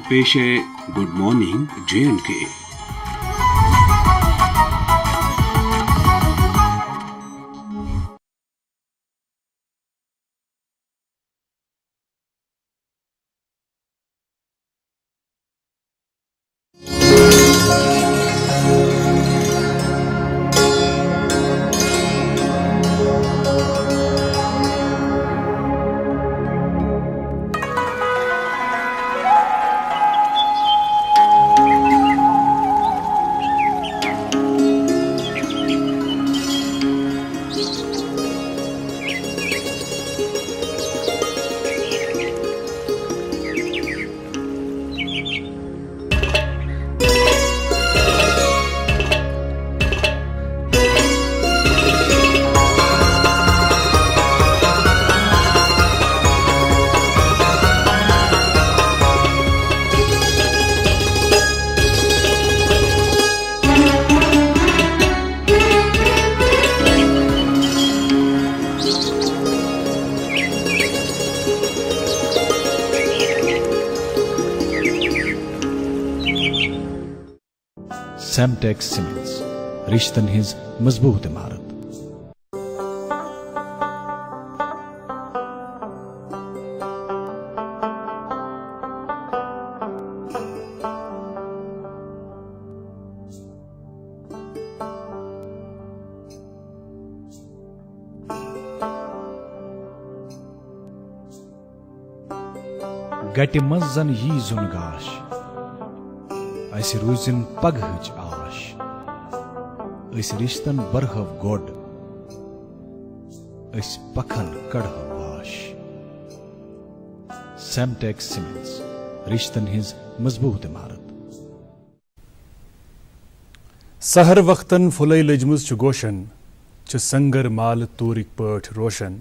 पेश है good morning J&K। Semtex Cements, रिश्तन हिज मजबूत इमारत। गटि मंज जन यी जुनगाश, ऐसे रूजिन पगहच आश, ऐसे रिश्तन बरहव गोड, ऐसे पखन कड़हव वाश। Semtex Cements, रिश्तन हिज मजबूत इमारत। सहर वक्तन फुलै लजमुज छु गोशन, छु संगर माल तूरिक पठ रोशन,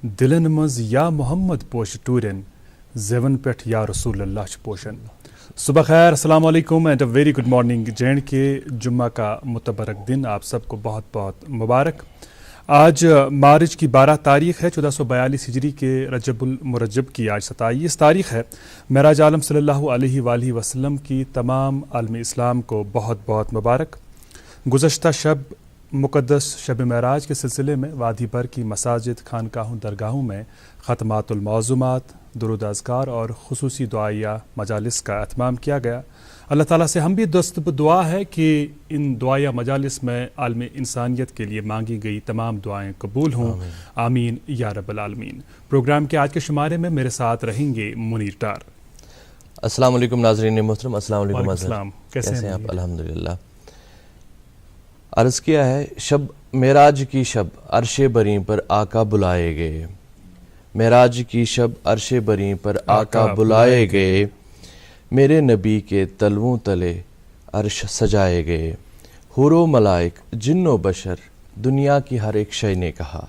दिलन मज या मोहम्मद पोश टूरन, ज़ेवन पेठ या रसूल अल्लाह छु पोशन। सुबह खैर, अस्सलाम वालेकुम and a very good morning. J&K जुम्मा का मुतबरक दिन आप सबको बहुत बहुत मुबारक। आज मार्च की 12 तारीख़ है 1442 हिजरी के रजबुल मुरज्जब की आज 27 तारीख़ है। मेराज आलम सल्लल्लाहु अलैहि वसल्लम की तमाम आलम इस्लाम को बहुत बहुत मुबारक। गुज़श्ता शब मुक़द्दस शब मेराज के सिलसिले में वादी भर की मसाजिद, खानकाहों, दरगाहों में ख़तमातुल मौज़ूमात, दुरूद अज़कार और खुसूसी दुआया मजालिस का एहतमाम किया गया। अल्लाह ताला से हम भी दस्तब दुआ है कि इन दुआया मजालिस में आलम इंसानियत के लिए मांगी गई तमाम दुआएं कबूल हों। आमीन या रब्बल आलमीन। प्रोग्राम के आज के शुमारे में मेरे साथ रहेंगे मुनीर टार। अस्सलाम वालेकुम नाज़रीन मोहतरम। अस्सलाम वालेकुम। अस्सलाम, कैसे हैं आप? अल्हम्दुलिल्लाह। अर्ज़ किया है शब मेराज की शब अर्शे बरी पर आका बुलाए गए, मेराज की शब अर्शे बरी पर आका बुलाए गए, मेरे नबी के तलवों तले अर्श सजाए गए। हुरो मलाइक जिन्नो बशर दुनिया की हर एक शय ने कहा,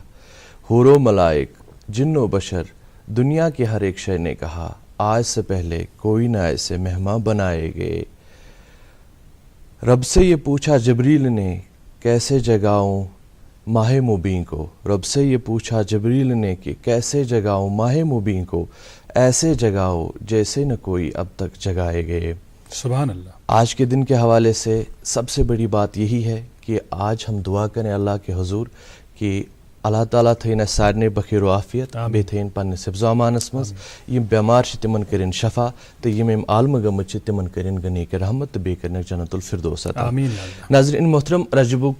हुरो मलाइक जिन्नो बशर दुनिया की हर एक शय ने कहा, आज से पहले कोई ना ऐसे मेहमान बनाए गए। रब से ये पूछा जबरील ने कैसे जगाऊं माहे मुबीन को, रब से ये पूछा जबरील ने कि कैसे जगाऊं माहे मुबीन को, ऐसे जगाओ जैसे न कोई अब तक जगाए गए। सुभान अल्लाह। आज के दिन के हवाले से सबसे बड़ी बात यही है कि आज हम दुआ करें अल्लाह के हुजूर कि अल्लाह ताला थैन सारे बखीर आफियत बे थैन पन्नस हिफ्ज़ो अमानस मज, यम बेमार तिमन करिन शफा तो यम आलम गमत तिमन करिन गनी के रहमत तो बे करन जन्नतुल फिरदौस अता। आमीन। नाज़रीन मोहतरम, रजबुक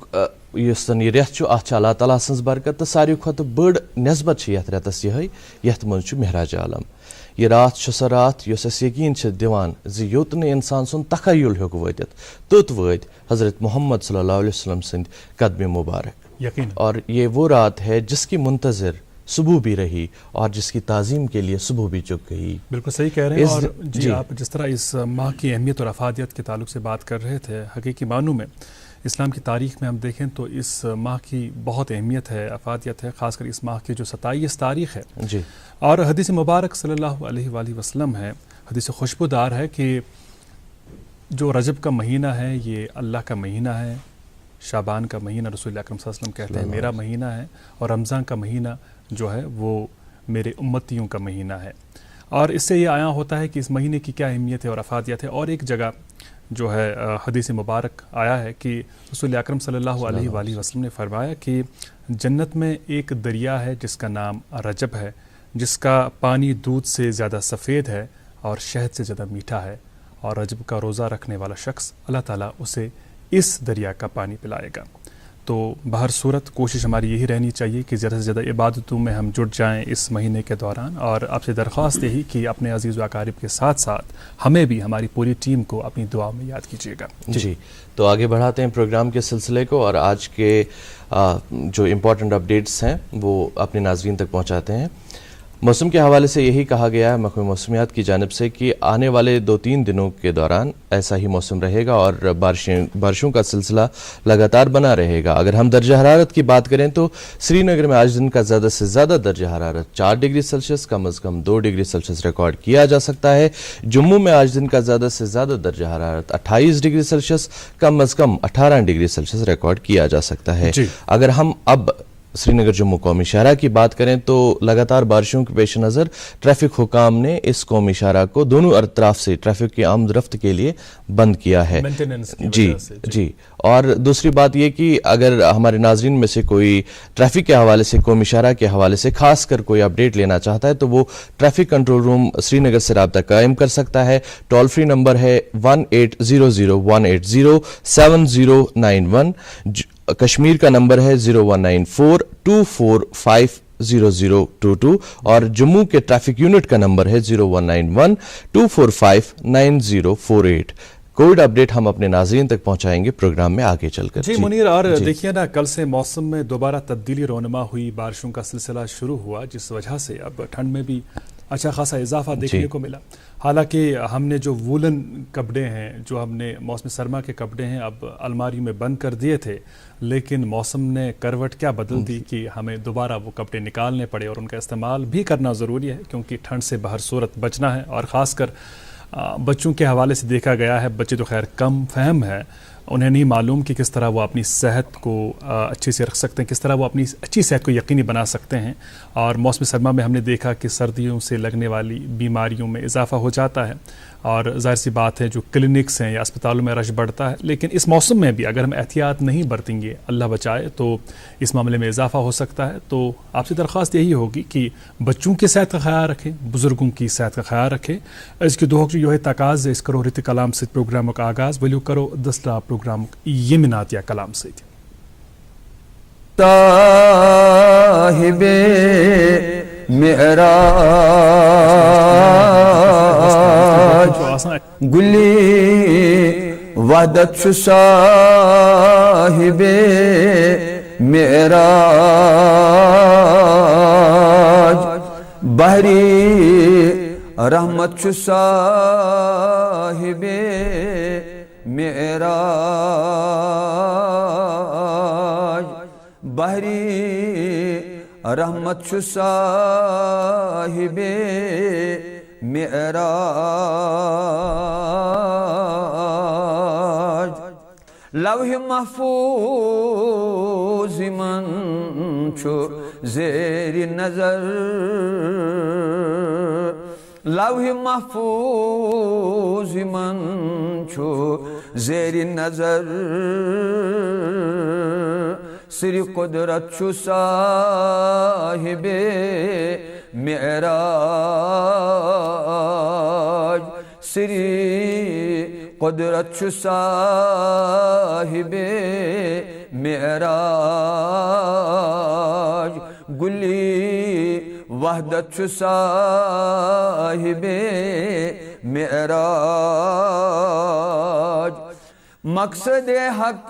यह रेत अत अल्लाह ताला सन्ज बरकत तो सारे खुद बड़ नस्बत यथ रेतस यथ मज महराज आलम। यह रात सह रात यस यकीन दिवान ज योत न इंसान सुन तखयुल हेक वतित तोत वत हज़रत मोहम्मद सल्लल्लाहु अलैहि वसल्लम सन्द कदम मुबारक। यकीन। और ये वो रात है जिसकी मुंतज़िर सुबह भी रही और जिसकी ताज़ीम के लिए सुबह भी चुक गई। बिल्कुल सही कह रहे हैं। और जी आप जिस तरह इस माह की अहमियत और अफादियत के ताल्लुक से बात कर रहे थे, हकीकी मानों में इस्लाम की तारीख़ में हम देखें तो इस माह की बहुत अहमियत है, अफादियत है, ख़ासकर इस माह की जो 27 तारीख़ है जी। और हदीस मुबारक सल्लल्लाहु अलैहि वसल्लम है, हदीस खुशबूदार है कि जो रजब का महीना है ये अल्लाह का महीना है, शाबान का महीना रसूल अकरम सल्लल्लाहु अलैहि वसल्लम कहते हैं मेरा महीना है, और रमज़ान का महीना जो है वो मेरे उम्मतियों का महीना है। और इससे ये आया होता है कि इस महीने की क्या अहमियत है और अफादियत है। और एक जगह जो है हदीस मुबारक आया है कि रसूल अकरम सल्लल्लाहु अलैहि वसल्लम ने फरमाया कि जन्नत में एक दरिया है जिसका नाम रजब है, जिसका पानी दूध से ज़्यादा सफ़ेद है और शहद से ज़्यादा मीठा है, और रजब का रोज़ा रखने वाला शख्स अल्लाह ताला उसे इस दरिया का पानी पिलाएगा। तो बहर सूरत कोशिश हमारी यही रहनी चाहिए कि ज़्यादा से ज़्यादा इबादतों में हम जुट जाएं इस महीने के दौरान। और आपसे दरख्वास्त यही कि अपने अजीज़ व अकारिब के साथ साथ हमें भी, हमारी पूरी टीम को अपनी दुआ में याद कीजिएगा। जी, तो आगे बढ़ाते हैं प्रोग्राम के सिलसिले को और आज के जो इम्पोर्टेंट अपडेट्स हैं वो अपने नाज़रीन तक पहुँचाते हैं। मौसम के हवाले से यही कहा गया है महकमे मौसमियात की जानिब से कि आने वाले 2-3 दिनों के दौरान ऐसा ही मौसम रहेगा और बारिशों का सिलसिला लगातार बना रहेगा। अगर हम दर्जा हरारत की बात करें तो श्रीनगर में आज दिन का ज़्यादा से ज़्यादा दर्जा हरारत 4 डिग्री सेल्सियस, कम अज़ कम 2 डिग्री सेल्सियस रिकॉर्ड किया जा सकता है। जम्मू में आज दिन का ज़्यादा से ज़्यादा दर्जा हरारत 28 डिग्री सेल्सियस, कम अज़ कम 18 डिग्री सेल्सियस रिकॉर्ड किया जा सकता है। अगर हम अब श्रीनगर जम्मू कौमी शाहरा की बात करें तो लगातार बारिशों के पेश नज़र ट्रैफिक हुकाम ने इस कौमी शाहरा को दोनों अतराफ से ट्रैफिक की आमद-रफ्त के लिए बंद किया है। जी। और दूसरी बात यह कि अगर हमारे नाजरीन में से कोई ट्रैफिक के हवाले से, कौमी शाहरा के हवाले से खास कर कोई अपडेट लेना चाहता है तो वो ट्रैफिक कंट्रोल रूम श्रीनगर से रब्ता कायम कर सकता है। टोल फ्री नंबर है 1800-180-7091। कश्मीर का नंबर है 0194-245-0022 और जम्मू के ट्रैफिक यूनिट का नंबर है 0191-245-9048। कोविड अपडेट हम अपने नाज़रीन तक पहुंचाएंगे प्रोग्राम में आगे चलकर। जी मुनीर, और देखिए ना, कल से मौसम में दोबारा तब्दीली रोनुमा हुई, बारिशों का सिलसिला शुरू हुआ, जिस वजह से अब ठंड में भी अच्छा खासा इजाफा देखने को मिला। हालांकि हमने जो वूलन कपड़े हैं, जो हमने मौसम सरमा के कपड़े हैं, अब अलमारी में बंद कर दिए थे, लेकिन मौसम ने करवट क्या बदल दी कि हमें दोबारा वो कपड़े निकालने पड़े और उनका इस्तेमाल भी करना ज़रूरी है, क्योंकि ठंड से बहर सूरत बचना है। और ख़ासकर बच्चों के हवाले से देखा गया है, बच्चे तो खैर कम फहम है, उन्हें नहीं मालूम कि किस तरह वो अपनी सेहत को अच्छे से रख सकते हैं, किस तरह वो अपनी अच्छी सेहत को यकीनी बना सकते हैं। और मौसम सरमा में हमने देखा कि सर्दियों से लगने वाली बीमारियों में इजाफा हो जाता है और जाहिर सी बात है जो क्लिनिक्स हैं या अस्पतालों में रश बढ़ता है। लेकिन इस मौसम में भी अगर हम एहतियात नहीं बरतेंगे, अल्लाह बचाए, तो इस मामले में इजाफा हो सकता है। तो आपसे दरख्वास्त यही होगी कि बच्चों की सेहत का ख्याल रखें, बुजुर्गों की सेहत का ख्याल रखें। इसकी दुआ जो है तकाज़ इस करो रित कलाम से प्रोग्राम का आगाज़ वलियो करो दस्ता प्रोग्राम ये मिनात या कलाम से साहिबे मेराज गुली वहदत साहिबे मेराज बहरी रहमत साहिबे मेराज बहरी रहमत साहिबे मेराज लौह महफूज मन छो ज़ेर नजर लौह महफूज मन छो ज़ेर नजर श्री कुदरत छु साहिबे मेराज श्री कुदरत छु साहिबे मेराज गुली वहदत छु साहिबे मेराज मकसद हक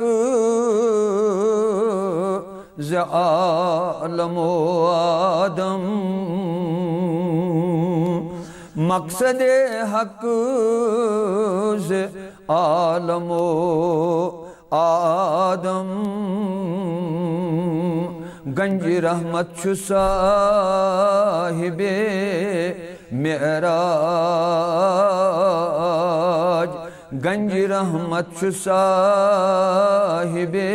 ज़ आलमो आदम मकसद हक ज़ आलमो आदम गंज रहमत छु साहिबे मेराज गंज रहमत छु साहिबे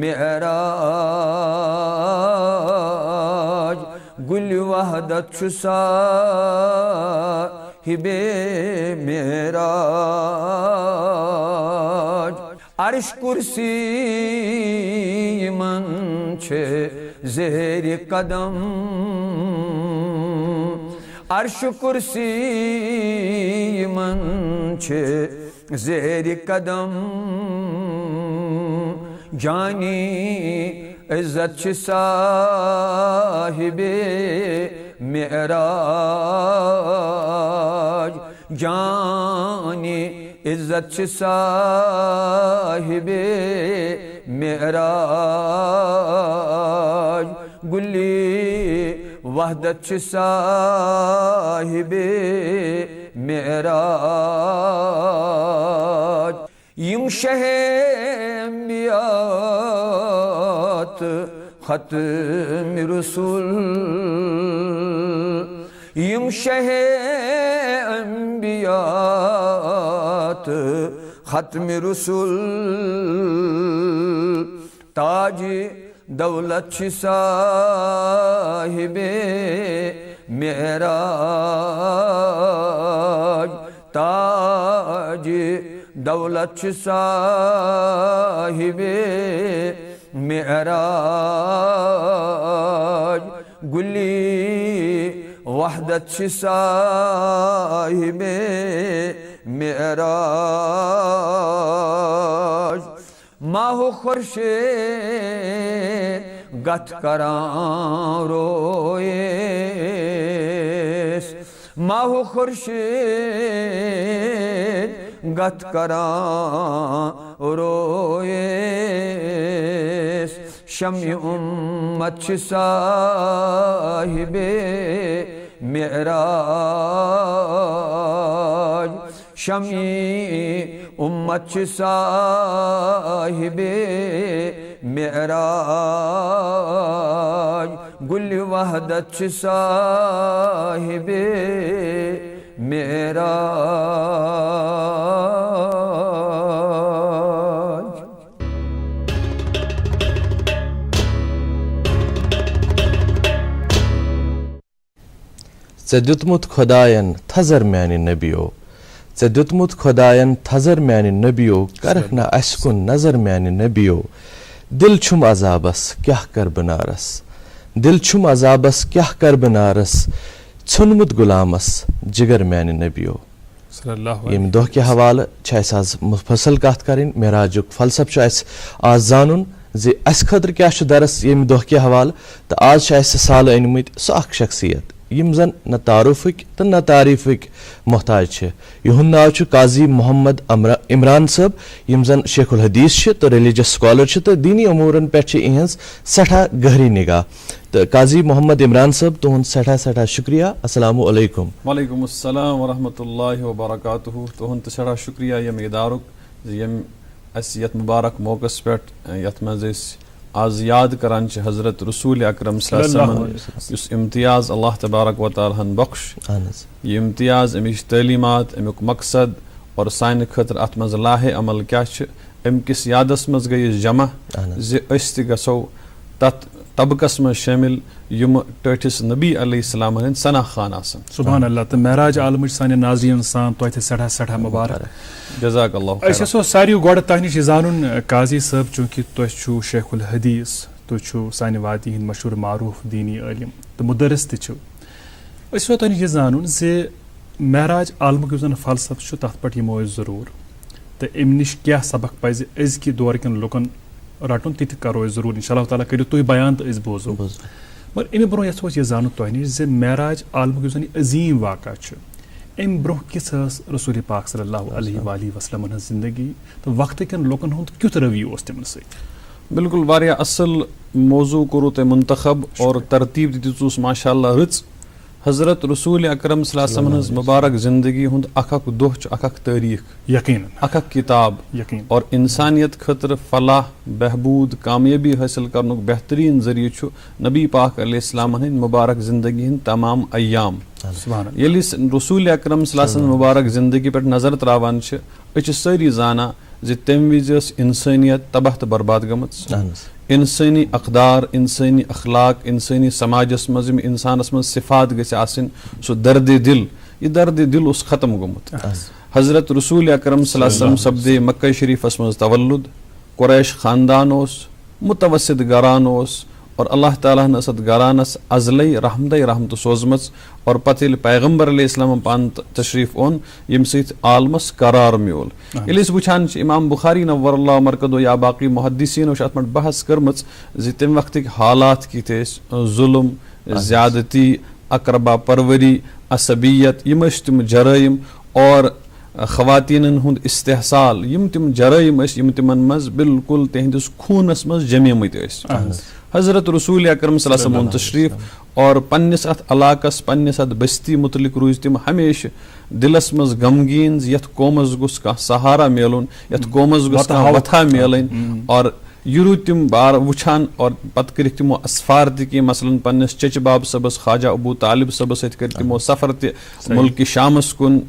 मेराज गुल वहदत छु साहिबे मेराज अर्श कुर्सी मन छे ज़ेर कदम अर्श कुर्सी मन छे ज़ेर कदम जानी इज्जत छ साहिबे मेराज जानी इज्जत छ साहिबे मेराज गुली वहदत छ साहिबे मेराज यम शहमियात खत्म रसूल यम शहमियात खत्म रसूल ताज दौलत छ साहिबे मेराज ताज दौलत छ साहिबे मेराज गुली वहदत छ साहिबे मेराज माहो खुर्शीद गत करां रोएस माहो खुर्शीद गत करां रोएस शम्य उम्मत छ साहिबे मेराज शम्य उम्मत छ साहिबे मेराज गुल वहदत छ साहिबे मेराज ژےٚ دیُتمُت خۄدایَن تھزر میانہِ نبیو ژےٚ دیُتمُت خۄدایَن تھزر میانہِ نبیو کرکھ نہ اَسہِ کُن نظر میانہِ نبیو دِل چھُم عذابس کیٛاہ کر بہٕ نارس دِل چھُم عذابس کیٛاہ کر بہٕ نارس ژھیوٚنمُت غُلامس جِگر میانہِ نبیو ییٚمہِ دۄہ کہِ حوالہٕ چھِ اَسہِ آز مُفصل کتھ کرٕنۍ معراجُک فلسف چھُ اَسہِ آز زانُن زِ اَسہِ خٲطرٕ کیٛاہ چھُ درس ییٚمہِ دۄہ کہِ حوالہٕ تہٕ آز چھِ اَسہِ سالہٕ أنۍمٕتۍ سُہ اکھ شخصیت یِم زن نہ تعارُفٕکۍ تہٕ نہ تعریٖفٕکۍ محتاج چھِ یِہُنٛد ناو چھُ قاضی محمد عمران صٲب یِم زن شیخ الحدیث چھِ تہٕ ریٚلِجس سکالر چھِ تہٕ دیٖنی اموٗرن پٮ۪ٹھ چھِ یِہٕنٛز سٮ۪ٹھاہ گہری نگاہ تہٕ قاضی محمد عمران صٲب تُہُنٛد سٮ۪ٹھاہ سٮ۪ٹھاہ شُکریہ السلام علیکُم وعلیکُم السلام ورحمتہ اللہ وبرکاتہُ تُہُنٛد تہِ سٮ۪ٹھاہ شُکریہ ییٚمہِ اِدارُک زِ ییٚمہِ اَسہِ یتھ مُبارک موقعس پٮ۪ٹھ یتھ منٛز أسۍ آز یاد کران چھِ حضرت رسول اکرم صلی اللہ علیہ وسلم یُس امتیاز اللہ تبارک و تعالیٰ ہن بخش یہِ امتیاز امِچ تعلیٖمات امیُک مقصد اور سانہِ خٲطرٕ اتھ منٛز لاہے عمل کیاہ چھِ امہِ کِس یادس منٛز گٔے أسۍ جمع زِ أسۍ تہِ گژھو تتھ طبقس منٛز شٲمِل یِمہٕ ٹٲٹھِس نبی علیہ السلام ہٕنٛدۍ سنا خان آسن سبحان اللہ تہٕ معراج عالمٕچ سانٮ۪ن ناظریٖنن سان توتہِ سٮ۪ٹھاہ سٮ۪ٹھاہ مُبارک جزاک اللہ أسۍ یژھو ساروٕے گۄڈٕ تۄہہِ نِش یہِ زانُن قاضی صٲب چوٗنٛکہِ تُہۍ چھُو شیخ الحدیث تُہۍ چھُو سانہِ وادی ہٕنٛدۍ مشہوٗر معروٗف دیٖنی عٲلِم تہٕ مُدرِس تہِ چھِو أسۍ یژھو تۄہہِ نِش یہِ زانُن زِ معراج عالمُک یُس زن فلسف چھُ تتھ پٮ۪ٹھ یِمو أسۍ ضروٗر تہٕ امہِ نِش کیٛاہ سبق پزِ أزکہِ دورٕ کٮ۪ن لُکن رٹُن تہِ تہِ کرو أسۍ ضروٗر انشاء اللہ تعالیٰ کٔرِو تُہۍ بیان تہٕ أسۍ بوزو مگر امہِ برونٛہہ یژھو أسۍ یہِ زانُن تۄہہِ نِش زِ معراج عالمُک یُس زن یہِ عظیٖم واقعہ چھُ امہِ برونٛہہ کِژھ ٲس رسوٗلِ پاک صلی اللہ علیہ وآلہ وسلمن ہٕنٛز زندگی تہٕ وقتہٕ کٮ۪ن لُکن ہُنٛد کیُتھ رویہ اوس تِمن سۭتۍ بِلکُل واریاہ اصٕل موضوٗع کوٚروٕ تۄہہِ منتخب اور ترتیٖب تہِ دِژوُس ماشاء اللہ رٕژ حضرت رسول اکرم صلی اللہ علیہ وسلم ہٕنٛز مُبارک زندگی ہُنٛد اکھ اکھ دۄہ چھُ اکھ اکھ تٲریٖخ یقیٖنن اکھ اکھ کِتاب اور انسانیت خٲطرٕ فلاح بہبوٗد کامیٲبی حٲصِل کرنُک بہتریٖن ذٔریعہٕ چھُ نبی پاک علیہ السلامن ہٕنٛدۍ مُبارک زندگی ہٕنٛدۍ تمام ایام ییٚلہِ أسۍ رسول اکرم صلی اللہ علیہ وسلم مُبارک زندگی پٮ۪ٹھ نظر تراوان چھِ أسۍ چھِ سٲری زانان زِ تَمہِ وِزِ ٲس اِنسٲنیت تباہ تہٕ برباد گٔمٕژ اِنسٲنی اقدار اِنسٲنی اخلاق اِنسٲنی سماجس منٛز یِم اِنسانس منٛز صفات گژھِ آسٕنۍ سُہ دردِ دِل یہِ دردِ دِل اوس ختم گوٚمُت حضرت رسوٗل اکرم صلی اللہ علیہ وسلم سپدے مکہ شریٖفس منٛز تولُد قریش خاندان اوس مُتوسط گران اوس اور اللہ تعالیٰ ہن ٲس اتھ گرانس ازلے رحمتٕے رحمتہٕ سوزمٕژ اور پتہٕ ییٚلہِ پیغمبر علیہ السلامن پانہٕ تشریٖف اوٚن ییٚمہِ سۭتۍ عالمس قرار میول ییٚلہِ أسۍ وٕچھان چھِ امام بخاری نور اللہ مرکدو یا باقٕے محدثیٖنو چھِ اتھ پٮ۪ٹھ بحث کٔرمٕژ زِ تمہِ وقتٕکۍ حالات کِتھۍ ٲسۍ ظُلم زیادتی اقربا پروری عصبیت یِم ٲسۍ تِم جرٲیِم اور خواتیٖنن ہُنٛد استحصال یِم تِم جرٲیِم ٲسۍ یِم تِمن منٛز بالکُل تِہنٛدِس خوٗنس منٛز جمیمٕتۍ ٲسۍ حضرت رسوٗل اکرم صلی اللہ علیہ وسلم اوٚن تشریٖف اور پننِس اتھ علاقس پننِس اتھ بستی متعلق روٗزۍ تِم ہمیشہِ دِلس منٛز غمگیٖن زِ یتھ قومس گوٚژھ کانٛہہ سہارا میلُن یتھ قومس گوٚژھ کانٛہہ وتھا میلٕنۍ اور یہِ روٗدۍ تِم بار وٕچھان اور پتہٕ کٔرِکھ تِمو اسفار تہِ کینٛہہ مثلاً پننِس چچہِ باب صٲبس خواجہ ابوٗ طالب صٲبس سۭتۍ کٔرۍ تِمو سفر تہِ مُلکہِ شامس کُن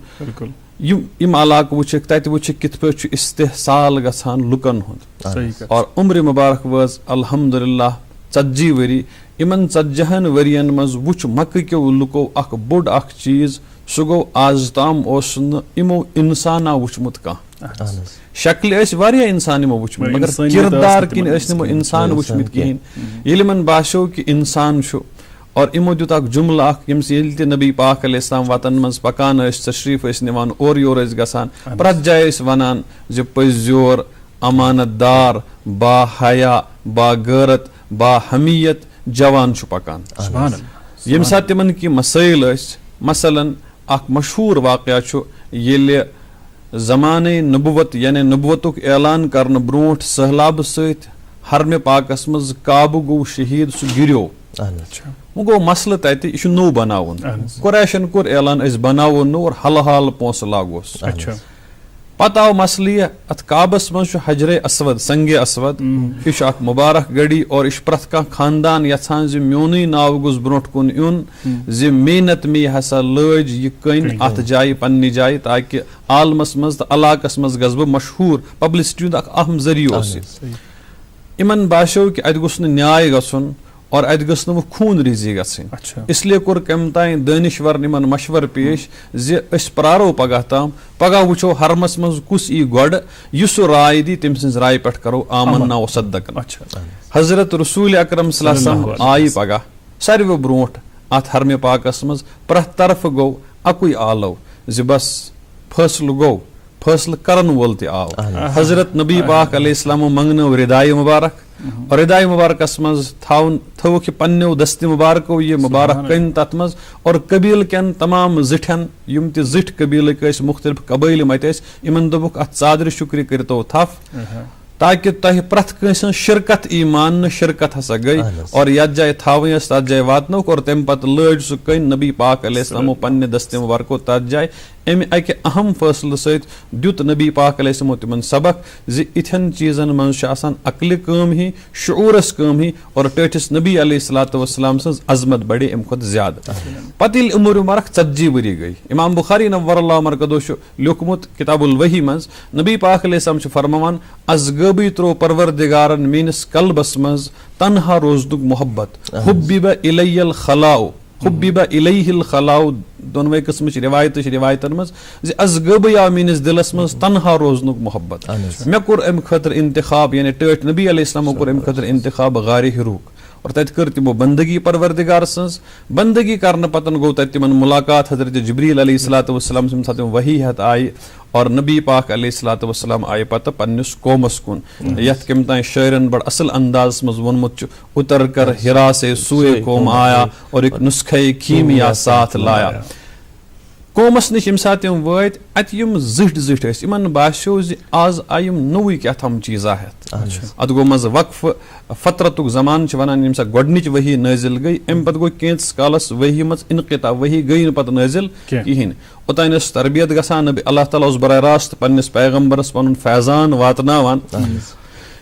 یِم علاقہٕ وٕچھِکھ تتہِ وٕچھِکھ کِتھ پٲٹھۍ چھُ استحصال گژھان لُکن ہُنٛد اور عمرِ مُبارک وٲژ الحمدُاللہ 40 ؤری یِمن 40 ؤرین منٛز وٕچھ مکہٕ کیو لُکو اکھ بوٚڑ اکھ چیٖز سُہ گوٚو آز تام اوس نہٕ یِمو انسانا وٕچھمُت کانٛہہ شکلہِ ٲسۍ واریاہ انسان یِمو وٕچھمٕتۍ مگر کِردار کِنۍ ٲسۍ نہٕ یِمو انسان وٕچھمٕتۍ کِہینۍ ییٚلہِ یِمن باسیو کہِ انسان چھُ اور یِمو دیُت اکھ جُملہٕ اکھ ییٚمہِ سۭتۍ ییٚلہِ تہِ نبی پاک علیہ السلام وتن منٛز پکان ٲسۍ تشریٖف ٲسۍ نِوان اورٕ یور ٲسۍ گژھان پرٛٮ۪تھ جایہِ ٲسۍ ونان زِ پٔزیور امانت دار با حیا با غٲرت با حمیت جوان چھُ پکان ییٚمہِ ساتہٕ تِمن کینٛہہ مسٲیل ٲسۍ مثلاً اکھ مشہوٗر واقعہ چھُ ییٚلہِ زمانے نبوت یعنی نبوتُک اعلان کرنہٕ برونٛٹھ سہلابہٕ سۭتۍ حرمہِ پاکس منٛز کعبہٕ گوٚو شہیٖد سُہ گِریو وۄنۍ گوٚو مسلہٕ تتہِ یہِ چھُ نوٚو بناوُن قریشن کوٚر اعلان أسۍ بناوو نوٚو اور حلہٕ حال پونٛسہٕ لاگوس پتہٕ آو مسلہٕ یہِ اتھ کعبس منٛز چھُ حجرے اسود سنگے اسود یہِ چھُ اکھ مُبارک گڑی اور یہِ چھُ پرٛٮ۪تھ کانٛہہ خاندان یژھان زِ میونٕے ناو گوٚژھ برونٛٹھ کُن یُن زِ محنت مے ہسا لٲج یہِ کٔنۍ اتھ جایہِ پننہِ جایہِ تاکہِ عالمس منٛز تہٕ علاقس منٛز گژھٕ بہٕ مشہوٗر پبلسٹی ہُنٛد اکھ اہم ذٔریعہٕ اوس یہِ یِمن باسیو کہِ اتہِ گوٚژھ نہٕ نیاے گژھُن اور اتہِ گٔژھ نہٕ وۄنۍ خوٗن ریٖزی گژھٕنۍ اسلیے کوٚر کمہِ تانۍ دٲنِشورن یِمن مشور پیش زِ أسۍ پرارو پگاہ تام پگاہ وٕچھو حرمس منٛز کُس یی گۄڈٕ یُس سُہ راے دی تٔمۍ سٕنٛزِ راے پٮ۪ٹھ کرو آمنا وصدقن حضرت رسوٗل اکرم صلی اللہ علیہ وسلم آیہِ پگاہ ساروٕے برونٛٹھ اتھ حرمہِ پاکس منٛز پرٛٮ۪تھ طرفہٕ گوٚو اکُے آلو زِ بس فٲصلہٕ گوٚو فٲصلہٕ کرن وول تہِ آو حضرت نبی پاک علیہ السلامو منٛگنٲو رِدایہِ مُبارک اور رِدایہِ مُبارکس منٛز تھٲوُکھ یہِ پننیو دستہِ مُبارکو یہِ مُبارک کٔنۍ تتھ منٛز اور قبیٖلہٕ کٮ۪ن تمام زِٹھٮ۪ن یِم تہِ زِٹھۍ قبیٖلٕکۍ ٲسۍ مُختٔلِف قبٲیل یِم اتہِ ٲسۍ یِمن دوٚپُکھ اتھ ژادرِ شُکرِ کٔرتو تھپھ تاکہِ تۄہہِ پرٛٮ۪تھ کٲنٛسہِ ہٕنٛز شرکت یی ماننہٕ شرکت ہسا گٔے اور یتھ جایہِ تھاوٕنۍ ٲس تتھ جایہِ واتنووُکھ اور تمہِ پتہٕ لٲج سُہ کٔنۍ نبی پاک علیہ السلامو پننہِ دستہِ مُبارکو تتھ جایہِ امہِ اکہِ اہم فٲصلہٕ سۭتۍ دیُت نبی پاک علیہ السلامو تِمن سبق زِ یِتھٮ۪ن چیٖزن منٛز چھِ آسان عقلہِ کٲم ہی شعوٗرس کٲم ہی اور ٹٲٹھِس نبی علیہ الصلاتُ وسلام سٕنٛز عظمت بڑے امہِ کھۄتہٕ زیادٕ پتہٕ ییٚلہِ عمر مُبارک 40 ؤری گٔے امام بخاری نور اللہ مرکدو چھُ لیوٗکھمُت کِتاب الوحی منٛز نبی پاک علیہ السلام چھُ فرماوان ازغٲبٕے تروو پروردِگارن میٲنِس قلبس منٛز تنہا روزنُک محبت حُبِّبَ اِلیہ الخلاء حُبِّبَ اِلیہ الخلاء دۄنوَے قٕسمٕچ رِوایتہٕ چھِ رِوایتن منٛز زِ ازغٲبٕے آو میٲنِس دِلس منٛز تنہا روزنُک محبت مےٚ کوٚر امہِ خٲطرٕ انتخاب یعنی ٹٲٹھۍ نبی علیہ السلامو کوٚر امہِ خٲطرٕ انتخاب غارِ ہِروٗک اور تتہِ کٔر تِمو بندگی پروردِگار سٕنٛز بندگی کرنہٕ پتہٕ گوٚو تتہِ تِمن مُلاقات حضرت جبریٖل علیہ الصلاتُ وسلام ییٚمہِ ساتہٕ تِم ؤحی ہٮ۪تھ آیہِ اور نبی پاک علیہ الصلاتُ وسلام آیہِ پتہٕ پننِس قومس کُن یتھ کٔمۍ تانۍ شٲعرن بڑٕ اصل اندازس منٛز ووٚنمُت چھُ اُتر کر ہِرا سے سوے قوم آیا اور اِک نُسخے کھیٖمیا ساتھ لایا قومس نِش ییٚمہِ ساتہٕ تِم وٲتۍ اتہِ یِم زٕٹھۍ ٲسۍ یِمن باسیو زِ آز آیہِ یِم نوٚوُے کیٛاتھام چیٖزا ہٮ۪تھ اتھ گوٚو منٛزٕ وقفہٕ فطرتُک زمانہٕ چھِ ونان ییٚمہِ ساتہٕ گۄڈنِچ ؤحی نٲزِل گٔے امہِ پتہٕ گوٚو کینٛژس کالس ؤحی منٛز انقطاع ؤحی گٔے نہٕ پتہٕ نٲزِل کِہینۍ اوٚتانۍ ٲس تربیت گژھان اللہ تعالیٰ اوس براہ راست پننِس پیغمبرس پنُن فیضان واتناوان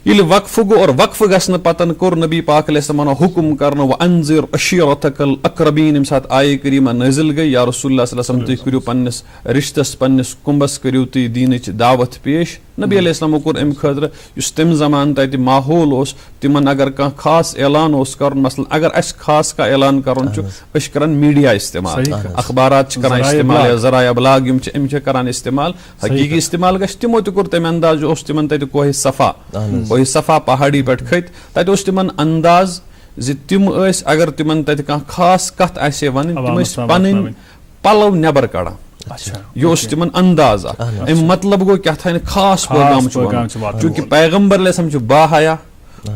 ییٚلہِ وقفہٕ گوٚو اور وقفہٕ گژھنہٕ پتہٕ کوٚر نبی پاک علیہ السلامن حُکُم کرنہٕ وَأَنذِر عَشِيرَتَكَ الْأَقْرَبِينَ ییٚمہِ ساتہٕ آیے کریٖمہ نٲزِل گٔے یا رسول اللہ صلی اللہ علیہ وسلم تُہۍ کٔرِو پننِس رشتس پننِس کُمبس کٔرِو تُہۍ دیٖنٕچ دعوت پیش नबी अलैहिस्सलामो कोर अमि खतर युस तम जमान तत माहौल ओस तिमन अगर कह खास ऐलान ओस करन मसलन अगर अस खास का ऐलान करन छु अस करन मीडिया इस्तेमाल अखबारात छ करन इस्तेमाल ज़राया अबलाग यम छ अमि छ करन इस्तेमाल हकीकी इस्तेमाल गश तिमो त कोर तम अंदाज ओस तिमन तत कोह सफा पहाड़ी पेट खत तत ओस तिमन अंदाज ज तिम अगर तिमन तत कह खास कत आसे वन तिम पन पलव नेबर कड़ा यह तिमन अंदाज अम मतलब गो क्या था खास पैगाम चूंकि पैगम्बर अलैहिस्सलाम बाहया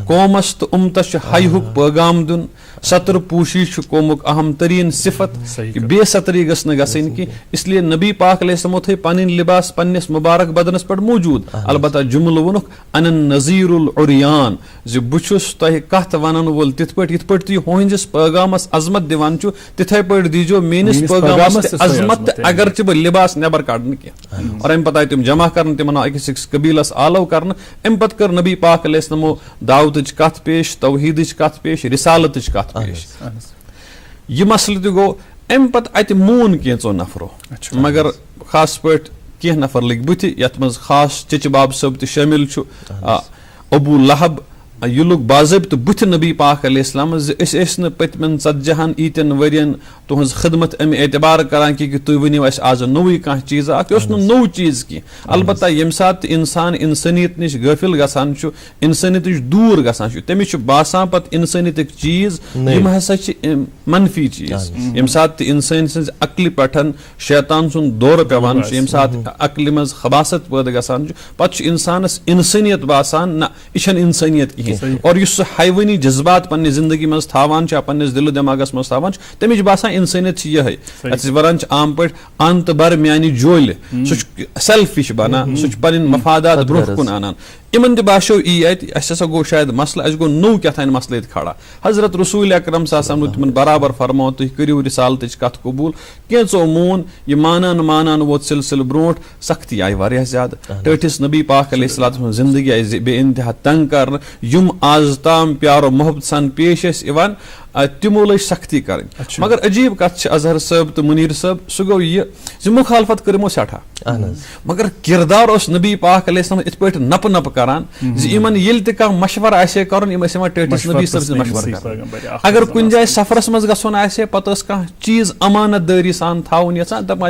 कौमस तो उम्मतस हयुक पैगाम दुन सतर पूशी कौमुक अहम तरीन सिफत कि बेसतरी गसन गसन कि इसलिए नबी पाक अलैहिस्सलाम थे पन लिबास पन्निस मुबारक बदनस पर मौजूद अलबत्ता जुमल वनुक अनन नज़ीरुल उरियान ज बुछुस तह कथ वनन वोल तिथ पट तुम होइंदिस पैगामस अजमत दिवान छु तिथे पट दीजो मेनिस पैगामस अजमत अगर च ब लिबास नेबर काडन के और अम पता तुम जमा करन तिमन अकिस कबीलस आलव करन अम पत कर नबी पाक अलैहिस्सलाम दावतच कथ पेश तौहीदच कथ पेश रिसालतच कथ पेश यह मसल तो गो अम पत अत मून कैचो नफरो मगर खास पट कह नफर लग बुथ यथ मज खास चच बाब सब तो शामिल अबू लहब यह लोग बाज़ाब्त बुथ नबी पाक अलैहिस्सलाम न पतमन 40 ईतन वरियन तुहज खिदमत अमि एतबार करान कि तुम वनियो आज नोई कह चीज नो चीज की अलबत्ता यम सात इंसान इंसानियत निश गफिल गसान इंसानियत दूर गसान तमिस बासान पत इंसानियत चीज यम हसा मनफी चीज यम सात इंसान सज अक्ल पठन शैतान सुन दौर पेवान यम सात अक्ल मज खबासत पैदा गसान पत इंसानस इंसानियत बासान ना यह इंसानियत की और युस हैवानी जज्बात पन्ने जिंदगी मज थावान पन्निस दिल दिमागस मज थावान तमिच बासान इंसानियत यही वरान आम पे अंत बर म्यानि जोल सह सेल्फिश बनान सह पन मफादात ब्रोह कुन आनान इमन बाशो असा गो शायद मसल अस गो नो क्या मसल खड़ा हजरत रसूल अकरम सल्लल्लाहु अलैहि वसल्लम बराबर फरमाओ तुम करियो रिसालत कथ कबूल कैचो मून यह मानान वोत सिलसिल ब्रोट सख्ती आई वारिया ज्यादा टटिस नबी पाक अलैहिस्सलाम जिंदगी आई बे इंतहा तंग कर युम आज ताम प्यारो मोहब्बत सन पेश इवान तिमो लग सख्ती कर मगर अजीब कथ अजहर साहब तो मुनीर साहब सह गो यह मुखालफत करमो सठा मगर किरदार नबी पाक अलैहिस्सलाम इत पे नप नप करान इमन येल त कह मशवर आसे करन इम टटिस नबी साहब मशवर कर अगर कुन जाय सफरस मज गसन आसे पत कह चीज अमानत दारी सान थाउन यसान दप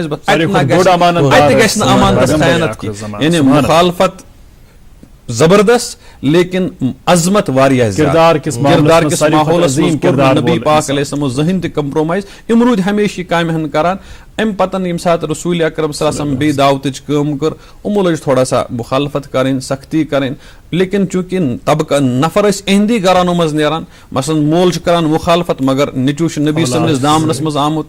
अमानत खयानत की यानी मुखालफत जबरदस्त लेकिन अजमत वारिया किरदार किस माहौल नबी पाक अलैहिस्सलाम जहन त कंप्रोमाइज इमरूद हमेशा काम करान अम पतन यम सात रसूल अकरम सल्लल्लाहु अलैहि वसल्लम बे दावतच काम कर उमो लज थोड़ा सा मुखालफत करें सख्ती करें लेकिन चूंकि तबका नफर अहंदी घरानों मज नेरान मसलन मोल करान मुखालफत मगर निचू नबी सबनिस दामनस मज आमुत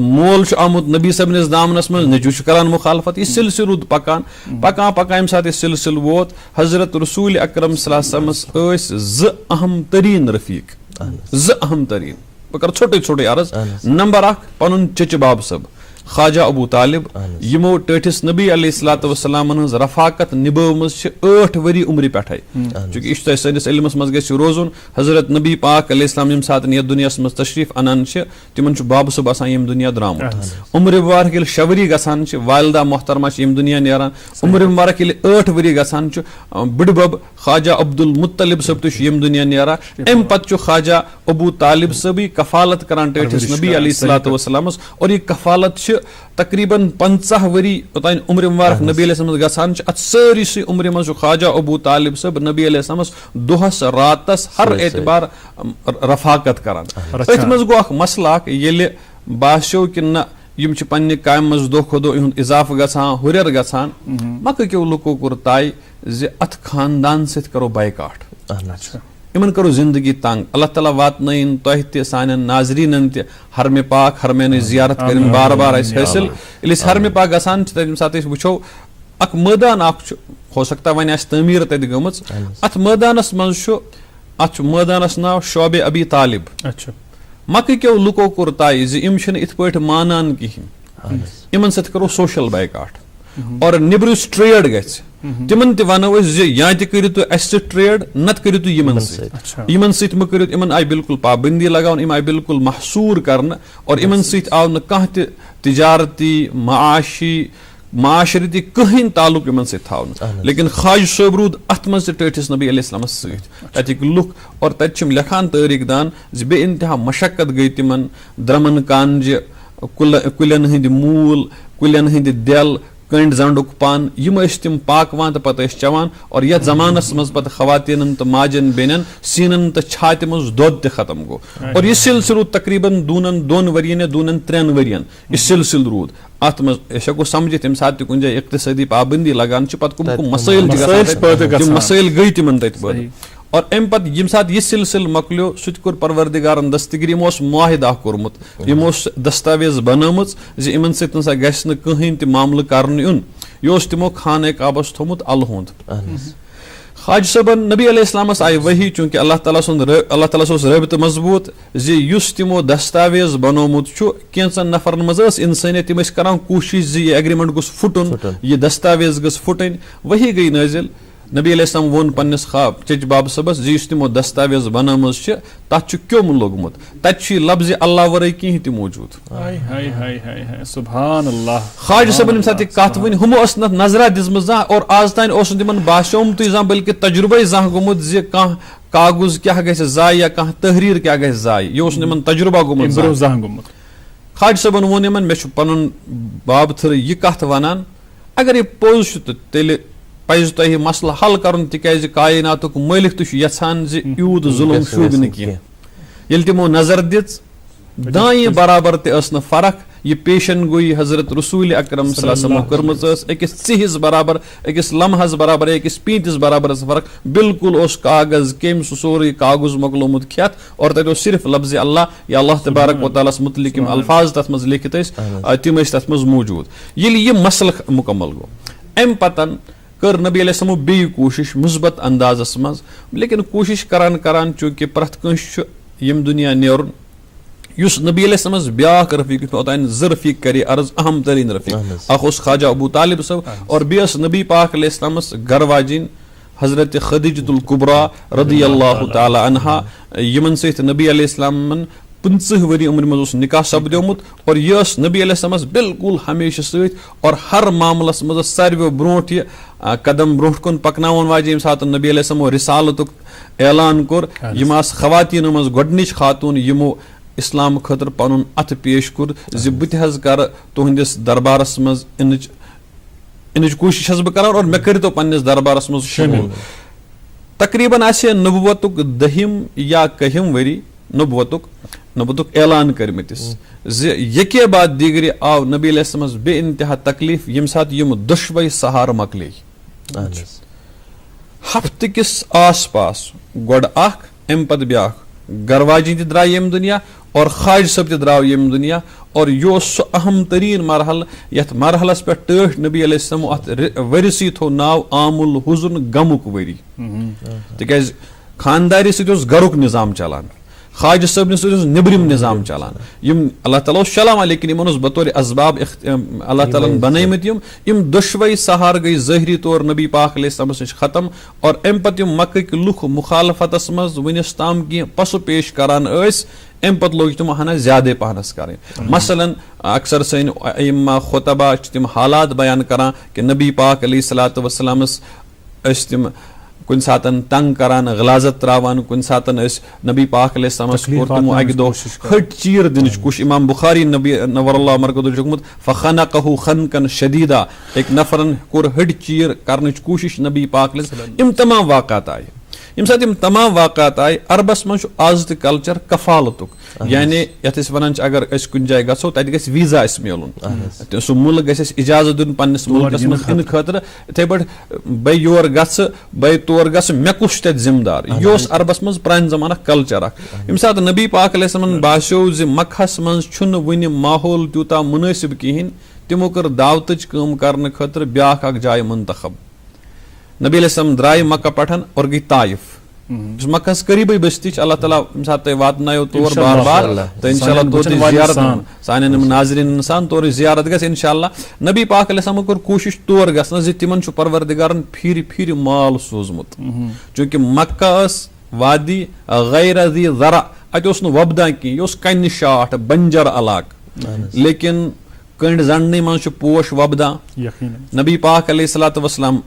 मोल आमुत नबी सबनिस दामनस मज निचू करान मुखालफत यह सिलसिल पकान पकान पकान यम सात सिलसिल वोत हजरत रसूल अकरम सल्लल्लाहु अलैहि वसल्लम ज अहम तरीन रफीक ज अहम तरीन बह कर छोटे छोटे अर्ज नंबर 1 पन चच बाब सब ख्वाजा अबू तालिब यमो टटिस नबी अलैहिस्सलातु वस्सलाम हज रफाकत निभवमज 8 वरी उम्र पे चूंकि यह सैनिस इल्मस मज गछ रोजुन हजरत नबी पाक अलैहिस्सलाम यम सात यथ दुनियास मज तशरीफ अनान तिमन बाब सब आसान यम दुनिया द्रामुत उम्र मुबारक ये शवरी गसान वालिदा मोहतरमा यम दुनिया नेरान उम्र मुबारक ये 8 वरी गसान बिड़बब ख्वाजा अब्दुल मुत्तलिब सब तो यम दुनिया नेरा अम पत ख्वाजा अबू तालिब सभी कफालत करान टटिस नबी अलैहिस्सलातु वस्सलाम और ये कफालत तकरीबन 50 वरी ओतान उम्र मुबारक नबी अलैहिस्सलाम गसान अत सारी सी उम्र मज ख्वाजा अबू तालिब सब नबी अलैहिस्सलाम दोहस रातस हर एतबार रफाकत करान अत मज गो मसला ये बाशो कि न यम पन्ने काम मज दो खो दो इहुंद इजाफ गसान हुरर गसान मक्के के लुको कोर ताय जे अत खानदान से करो बायकाट इमन करो जिंदगी तंग अल्लाह ताला वातन तह सान नाजरीन त हरम पाक हरमैन जियारत कर बार बार हासिल ये हरम पाक गसान तम सात वो अख मैदान हो सकता वन तमीर तत गम अत मैदानस मज अत मैदानस नाव शोबे अबी तालिब मक्के के लुको कोर तय इम इत पे मानान कहें इमन सत करो सोशल बायकाट और निब्रिस ट्रेड गछ तिमन त वनो या करू तुम अस ट्रेड नत करू तुम यमन सत मो करू इमन आई बिल्कुल पाबंदी लगान इम आई बिल्कुल महसूर कर और इमन सत आव न कह तिजारती माशी माशरती कहीं ताल्लुक इन सत्न, लेकिन ख्वाजा साहब रूद अत मज टठिस नबी अलैहिस्सलाम सतिक लुक और तम लिखान तारीख दान बे इंतहा मशक्कत गई तिमन द्रमन कांज कुलन हंद मूल कुलन हंद दिल कंड जंडुक पान यम तिम पाकवान तो पत चवान और यथ जमानस मज पत खवातीन तो माजन बेनन सीनन तो छात मज दोद त खत्म गो और यह सिलसिल रूद तकरीबन दूनन 2 वरियन दूनन 3 वरियन यह सिलसिल रूद अत मज हेको समझ तम सात कुन जाय इक्तिसादी पाबंदी लगान पत कुम मसाइल मसाइल गई तिमन तत और अम पत यम सात यह सिलसिल मकलो सह कोर परवरदिगारन दस्तगिरी यमो मुआहिदा कोरमुत यमो दस्तावेज बनमुत इन सत नसा गस न कहीं त मामल करन युन यह तिमो खाने काबस थोमुत अलहुंद ख्वाजा साहबन नबी अलैहिस्सलामस आय वही चूंकि अल्लाह ताला रबित मजबूत जुस तिमो दस्तावेज बनोमुत कैंसन नफरन मज इंसानियत तिम करान कोशिश यह एग्रीमेंट गुस फुटन यह दस्तावेज गस फुटन वही गई नाजिल नबी अलैहिस्सलाम वोन पन्निस ख्वाब चच बाब सबस जिस तिमो दस्तावेज बनमज तथ क्योम लोगमुत तथ लफ्ज अल्लाह वरै कहीं त मौजूद सुभान अल्लाह ख्वाजा साहबन साथ कत वन हमो नजरा दिजम जा और आज तान तिमन बास्योमुत जा बल्कि तजुर्बे जा गोमुत कह कागज क्या गए जाय या कह तहरीर क्या गए जाय यह तजुर्बा गोमुत ख्वाजा साहबन वोन यमन मे पन बाब थर यह कत वनान अगर यह पोज तेल पज तुह मसल हल कर तिज कायनातुक मालिक तो यछान यूत जुल्म शूब न कह तिमो नजर दिज दाएं बराबर तस फर्क यह पेशन गोई हजरत रसूल अकरम कर्म अकिस चिहिस बराबर अकिस लम्हस बराबर अकिस पींतिस बराबर फर्क बिल्कुल कागज केम सोरे कागज मकलोमुत खेत और तत सिर्फ लफ्ज अल्लाह या अल्लाह तबारक व तआला मुतलिक अल्फाज तथ मज लिखित तिम तथ मज मौजूद यह मसल मुकम्मल गो अम पतन कर नबी अलैहिस्सलाम बे कोशिश मुस्बत अंदाजस मज लेकिन कोशिश करान करान चूंकि प्रथ कंस यम दुनिया नेरुन युस नबी अलैहिस्सलाम ब्याख रफीक ओतान ज रफीक करे अर्ज अहम तरीन रफीक अख ख्वाजा अबू तालिब सब और बेस नबी पाक अलैहिस्सलाम घर वाजिन हजरत खदीजतुल कुबरा रदियल्लाहु ताला अन्हा यमन सहित नबी अलैहिस्सलाम 50 वरी उम्र मज निकाह सपद्योमुत और यह नबी अलैहिस्सलाम बिल्कुल हमेशा सहित और हर मामलस मज सारे ब्रोट यह कदम ब्रोट कुन पकनावन वाजे यम सात नबी अलैहिस्सलाम रिसालतुक ऐलान कोर यम आस खवातीन मज गोडनिच खातून यमो इस्लाम खतर पनुन अथ पेश कोर ज बत हज कर तुहंदिस दरबारस मज इनच कोशिश हज बह करान और मे करितो पन्निस दरबारस मज शामिल तकरीबन आसे नबुवतुक 10 या 1 वरी नबुवतुक ऐलान करमितिस ज यके बाद दीगरी आव नबी अलैहिस्सलाम बे इंतहा तकलीफ यम साथ यम दुश्वई सहार मकले हफ्त किस आस पास गोड अख अम पत ब्याख गरवाजी त द्राय यम दुनिया और ख्वाजा साहब त द्राव यम दुनिया और यो सो अहम तरीन मरहल यथ मरहलस पे टठ नबी अलैहिस्सलाम अत वरिसी थो नाव आमुल हुजुन गमुक वरी तिकज खानदारी सत गरुक निजाम चलान ख्वाजा साहब निब्रिम निजाम चलान यम अल्लाह ताला चलान लेकिन इन बतौर असबाब अल्लाह ताला बनमत यम दुश्वई सहार गई ज़ाहिरी तौर नबी पाक अलैहिस्सलाम नश खत्म और अम पत मक्क लुख मुखालफतस मज वनिस ताम कह पसु पेश करान अम पत लोग तम हना ज्यादा पहनस करें मसलन अक्सर सन इम्मा खुतबा तम हालात बयान करान कि नबी पाक अलैहिस्सलातु वस्सलाम तिम कुन सातन तंग करान गलाजत त्रावान कुन सातन नबी पाक अलैहिस्सलाम तमो अक दो हट चीर दिन कुछ इमाम बुखारी नबी नवरल्लाह मरकदुल जुकमत फखनकहु खनकन शदीदा एक नफरन कोर हट चीर करने कोशिश नबी पाक अलैहिस्सलाम तमाम वाक़ात आए यम साथ तमाम वाक़ात आए अरबस मज आज त कल्चर कफालतुक यानी यथ वनान अगर कुन जाय गो तत गस वीजा मिलुन सह मुल्क गस इजाजत दिन पन्निस मुल्कस मज इन खतर इथे पट बे योर गस बे तोर गस मे कुछ तत जिम्मेदार यह अरबस मज प्रान जमाना कल्चर यम साथ नबी पाक अलैहिस्सलाम बास्यो ज मक्खस मज छुन वनि माहौल त्यूता मुनासिब कहीं तिमो कर दावतच काम करने खतर ब्याख अक जाय मुंतखब नबी अलैहिस्सलाम द्राय मक्का पठन और गई ताइफ मक्का करीबी बस्ती अल्लाह ताला साथ वातनायो तौर बार बार तो इंशाअल्लाह तौर जियारत सान नाजरीन इंसान तौर जियारत गस इंशाअल्लाह नबी पाक अलैहिस्सलाम कर कोशिश तौर गसन ज तिमन छु परवरदिगारन फिर माल सोजमुत चूंकि मक्का वादी गैर ज़ी ज़रा अत वबदा की कन्न शाट बंजर इलाक लेकिन कंड जड़ने मज पोश वबदा यकीनन नबी पाक अलैहिस्सलातु वस्सलाम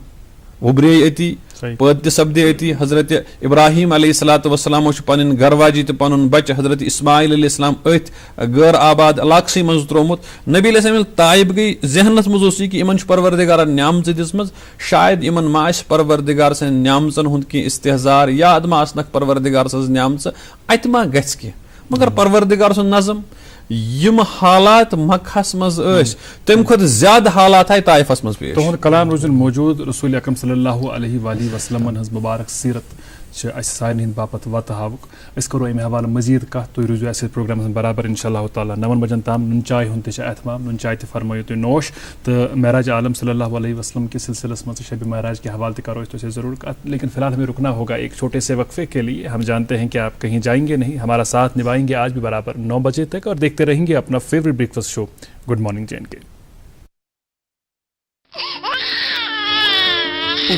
उभरे अति पैद सपदे अति हजरत इब्राहिम अलैहिस्सलातु वस्सलाम पन गरवाजी तो पन बच हजरत इस्माइल अलैहिस्सलाम अथ गैर आबाद इलाकस मज त्रोमुत नबी अलैहिस्सलाम ताइब गई जहनस मज कि इन परवरदिगार न्यामत दिसम शायद इन मा परवरदिगार सन न्यामतन हुंद कि इस्तेहजार याद मा आसनक परवरदिगार सज न्यामत अत मा गछ कि मगर परवरदिगार सुन नज़म यम हालात मक्खस मज तम खुद ज्यादा हालात आय ताइफस मज पेश तुहद कलाम रोजन मौजूद रसूल अकरम सल्लल्लाहु अलैहि वसल्लम हज मुबारक सीरत सारे हंद बापत वत हावुक करो अमे हवाले मजीद कत तुम रोजो अस प्रोग्राम बराबर इंशाअल्लाह ताला 9 बजन ताम नुन चाय हुंद एहतमाम नुन चाय फरमायो तुम नोश तो महराज आलम सल्लल्लाहु अलैहि वसल्लम के सिलसिलस में शब महराज के हवाले करो तो ज़रूर लेकिन फिलहाल हमें रुकना होगा एक छोटे से वक्फे के लिए। हम जानते हैं कि आप कहीं जाएंगे नहीं, हमारा साथ निभाएंगे आज भी बराबर 9 बजे तक और देखते रहेंगे अपना favourite breakfast show good morning JNK।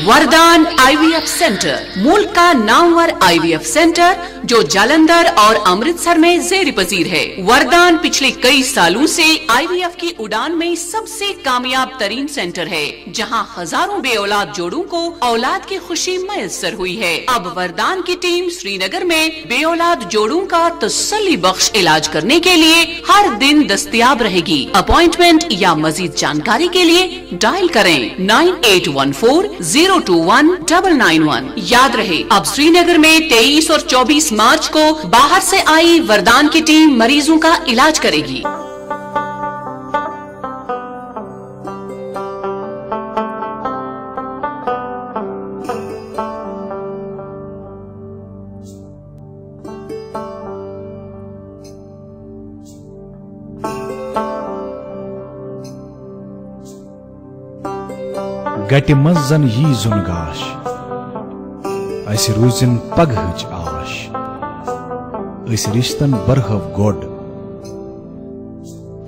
वरदान IVF सेंटर, मुल्क का नामवर IVF सेंटर जो जालंधर और अमृतसर में जेर पजीर है। वरदान पिछले कई सालों से IVF की उड़ान में सबसे कामयाब तरीन सेंटर है, जहां हजारों बेऔलाद जोड़ों को औलाद की खुशी मैसर हुई है। अब वरदान की टीम श्रीनगर में बेऔलाद जोड़ों का तसल्ली बख्श इलाज करने के लिए हर दिन दस्तयाब रहेगी। अपॉइंटमेंट या मजीद जानकारी के लिए डायल करें 9814-021-991। याद रहे अब श्रीनगर में 23 और 24 मार्च को बाहर से आई वरदान की टीम मरीजों का इलाज करेगी। गटि मज जन यी जुनगाश अस रूजिन पगहच आश अस रिश्तन बरहव गोड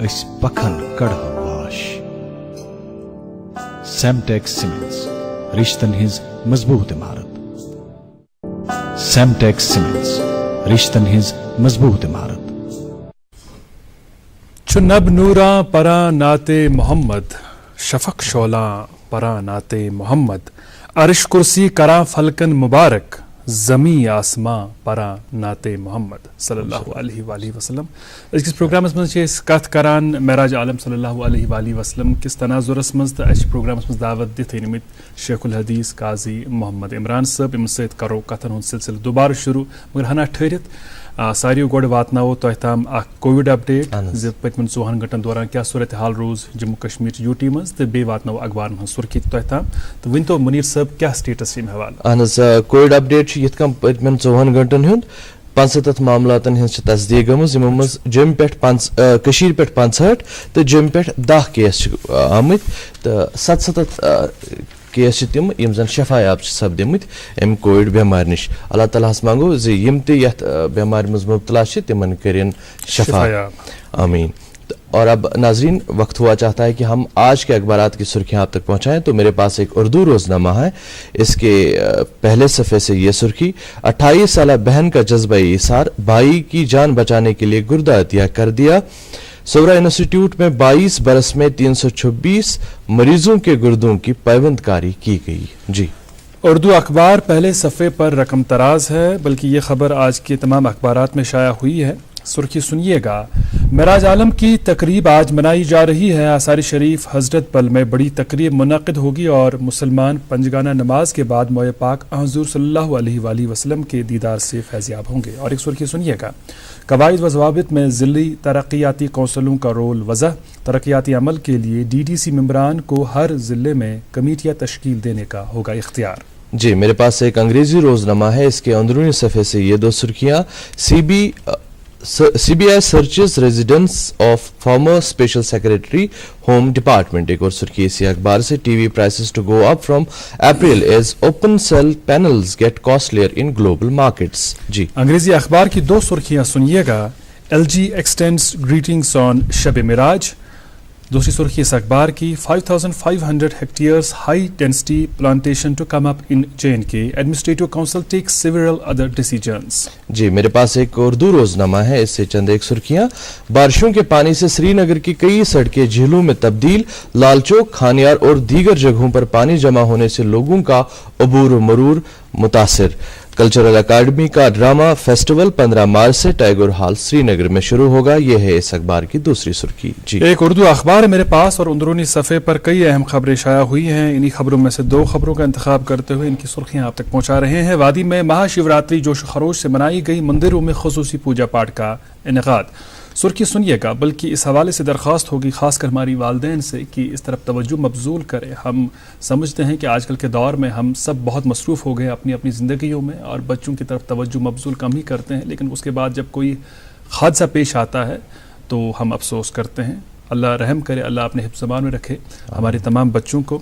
अस पखन कड़हव वाश। सेमटेक्स सीमेंट्स रिश्तन हिज मजबूत इमारत। सेमटेक्स सीमेंट्स रिश्तन हिज मजबूत इमारत। चुनब नूरा परा नाते मोहम्मद शफक शोला परा नाते मोहम्मद अर्श कुर्सी करा फलकन मुबारक जमी आसमां परा नाते मोहम्मद सल्लल्लाहु अलैहि वसल्लम। इस प्रोग्राम मज कत करान महराज आलम सल्लल्लाहु अलैहि वसल्लम किस तनाजुरस मज तो प्रोग्राम मज दावत दित अनमित शेखुल हदीस काजी मोहम्मद इमरान साहब अमि सत करो कथन हुंद सिलसिल दोबारा शुरू मगर हना ठहरित सारियों गोड वातनावो तोह ताम कोविड अपडेट ज पतमन 24 घंटन दौरान क्या सूरत हाल रोज जम्मू कश्मीर यूटी मज तो बे वातनावो अखबारन हंद सुर्खी तोह ताम तो वन तो मुनीर साहब क्या स्टेटस अमि हवाले कोविड अपडेट यथ कम पतमन 24 घंटन हुंद 65 मामलातन हंज तस्दीक गमज यमो मज जम पे 65 तो जम पे 10 केस आमत तो 77 केस तम यम जन शफायाब सपदमत अम कोविड बेमार निश। अल्लाह ताला मांगो यम तथ बेमार मज मुब्तला तिमन करें शफा आमीन। और अब नाजरीन वक्त हुआ चाहता है कि हम आज के अखबारात की सुर्खियां आप तक पहुंचाएं। तो मेरे पास एक उर्दू रोजनामा है, इसके पहले सफ़े से ये सुर्खी 28 साल बहन का जज्बा इसार, भाई की जान बचाने के लिए गुर्दा अतिया कर दिया। सोवरा इंस्टीट्यूट में 22 बरस में 326 मरीजों के गुर्दों की पैवंदकारी की गई। जी उर्दू अखबार पहले सफ़े पर रकम तराज है, बल्कि ये खबर आज के तमाम अखबारात में शाया हुई है। सुर्खी सुनिएगा, महराज आलम की तकरीब आज मनाई जा रही है। आसारी शरीफ हजरत बल में बड़ी तकरीब मुनक़िद होगी और मुसलमान पंजगाना नमाज के बाद मोए पाक हुज़ूर सल्लल्लाहु अलैहि वसल्लम के दीदार से फैज़याब होंगे। और एक सुर्खी सुनिएगा, कवायद व ज़वाबित में ज़िली तरक्याती कौंसलों का रोल वज़ह, तरक्याती अमल के लिए DDC मेंबरान को हर ज़िले में कमेटियाँ तश्कील देने का होगा इख्तियार। जी मेरे पास एक अंग्रेजी रोजनामा है, इसके अंदरूनी सफ़े से ये दो सुर्खियाँ। CBI searches residence of former special secretary home department। एक और सुर्खी इसी अखबार से, TV prices to go up from April as open cell panels get costlier in global markets। जी अंग्रेजी अखबार की दो सुर्खियां सुनिएगा, LG extends greetings on शब मिराज, दूसरी सुर्खी इस अखबार की 5,500 hectares high density plantation to come up in J&K. Administrative Council takes several other decisions. जी मेरे पास एक उर्दू रोजनामा है, इससे चंद एक सुर्खियां। बारिशों के पानी से श्रीनगर की कई सड़कें झीलों में तब्दील, लालचौक, खानियार और दीगर जगहों पर पानी जमा होने से लोगों का अबूर मरूर मुतासिर। कल्चरल अकादमी का ड्रामा फेस्टिवल 15 मार्च से टाइगर हॉल श्रीनगर में शुरू होगा। यह है इस अखबार की दूसरी सुर्खी। जी एक उर्दू अखबार है मेरे पास और अंदरूनी सफ़े पर कई अहम खबरें शाया हुई हैं। इन्हीं खबरों में से दो खबरों का इंतखाब करते हुए इनकी सुर्खियां आप तक पहुंचा रहे हैं। वादी में महाशिवरात्रि जोश खरोश से मनाई गई, मंदिरों में खुसूसी पूजा पाठ का इनेकाद। सुर्खी सुनिएगा, बल्कि इस हवाले से दरख्वास्त होगी खासकर हमारी वालदैन से कि इस तरफ तवज्जो मबजूल करें। हम समझते हैं कि आजकल के दौर में हम सब बहुत मसरूफ़ हो गए अपनी अपनी ज़िंदगियों में और बच्चों की तरफ तवज्जो मबजूल कम ही करते हैं, लेकिन उसके बाद जब कोई हादसा पेश आता है तो हम अफसोस करते हैं। अल्लाह रहम करे, अल्लाह अपने हिफ्ज़ ज़मान में रखे हमारे तमाम बच्चों को।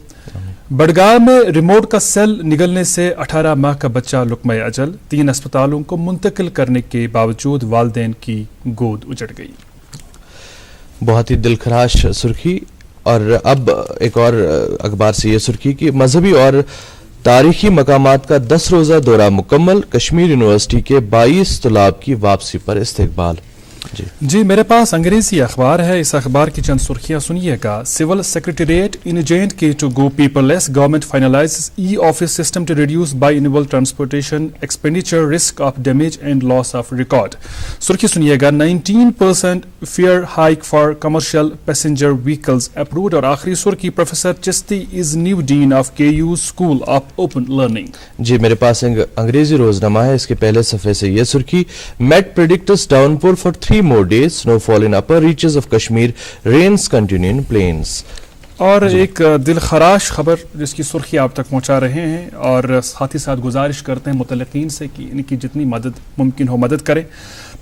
बडगाम में रिमोट का सेल निगलने से 18 माह का बच्चा लुक़्मा अजल, 3 अस्पतालों को मुंतकिल करने के बावजूद वालिदैन की गोद उजड़ गई। बहुत ही दिलखराश सुर्खी। और अब एक और अखबार से ये सुर्खी कि मजहबी और तारीखी मकामात का 10 रोज़ा दौरा मुकम्मल, कश्मीर यूनिवर्सिटी के 22 तुलाब की वापसी पर इस्तकबाल। जी मेरे पास अंग्रेजी अखबार है, इस अखबार की चंद सुर्खियां सुनिएगा। Civil secretariat in J&K to go paperless, government finalises e office system to reduce biannual transportation expenditure, risk of damage and loss of record. सुर्खी सुनिएगा, 19% fare hike for commercial passenger vehicles approved. और आखिरी सुर्खी, professor Chishti is new dean of KU school of open learning. जी मेरे पास एक अंग्रेजी रोजनामा है, इसके पहले सफे से यह सुर्खी, Met predictors downpour for 3 more days, snowfall in upper reaches of Kashmir, rains continue in plains. और एक दिल खराश खबर जिसकी सुर्खी आप तक पहुंचा रहे हैं और साथ ही साथ गुजारिश करते हैं मुतल्लिकीन से कि इनकी जितनी मदद मुमकिन हो मदद करें।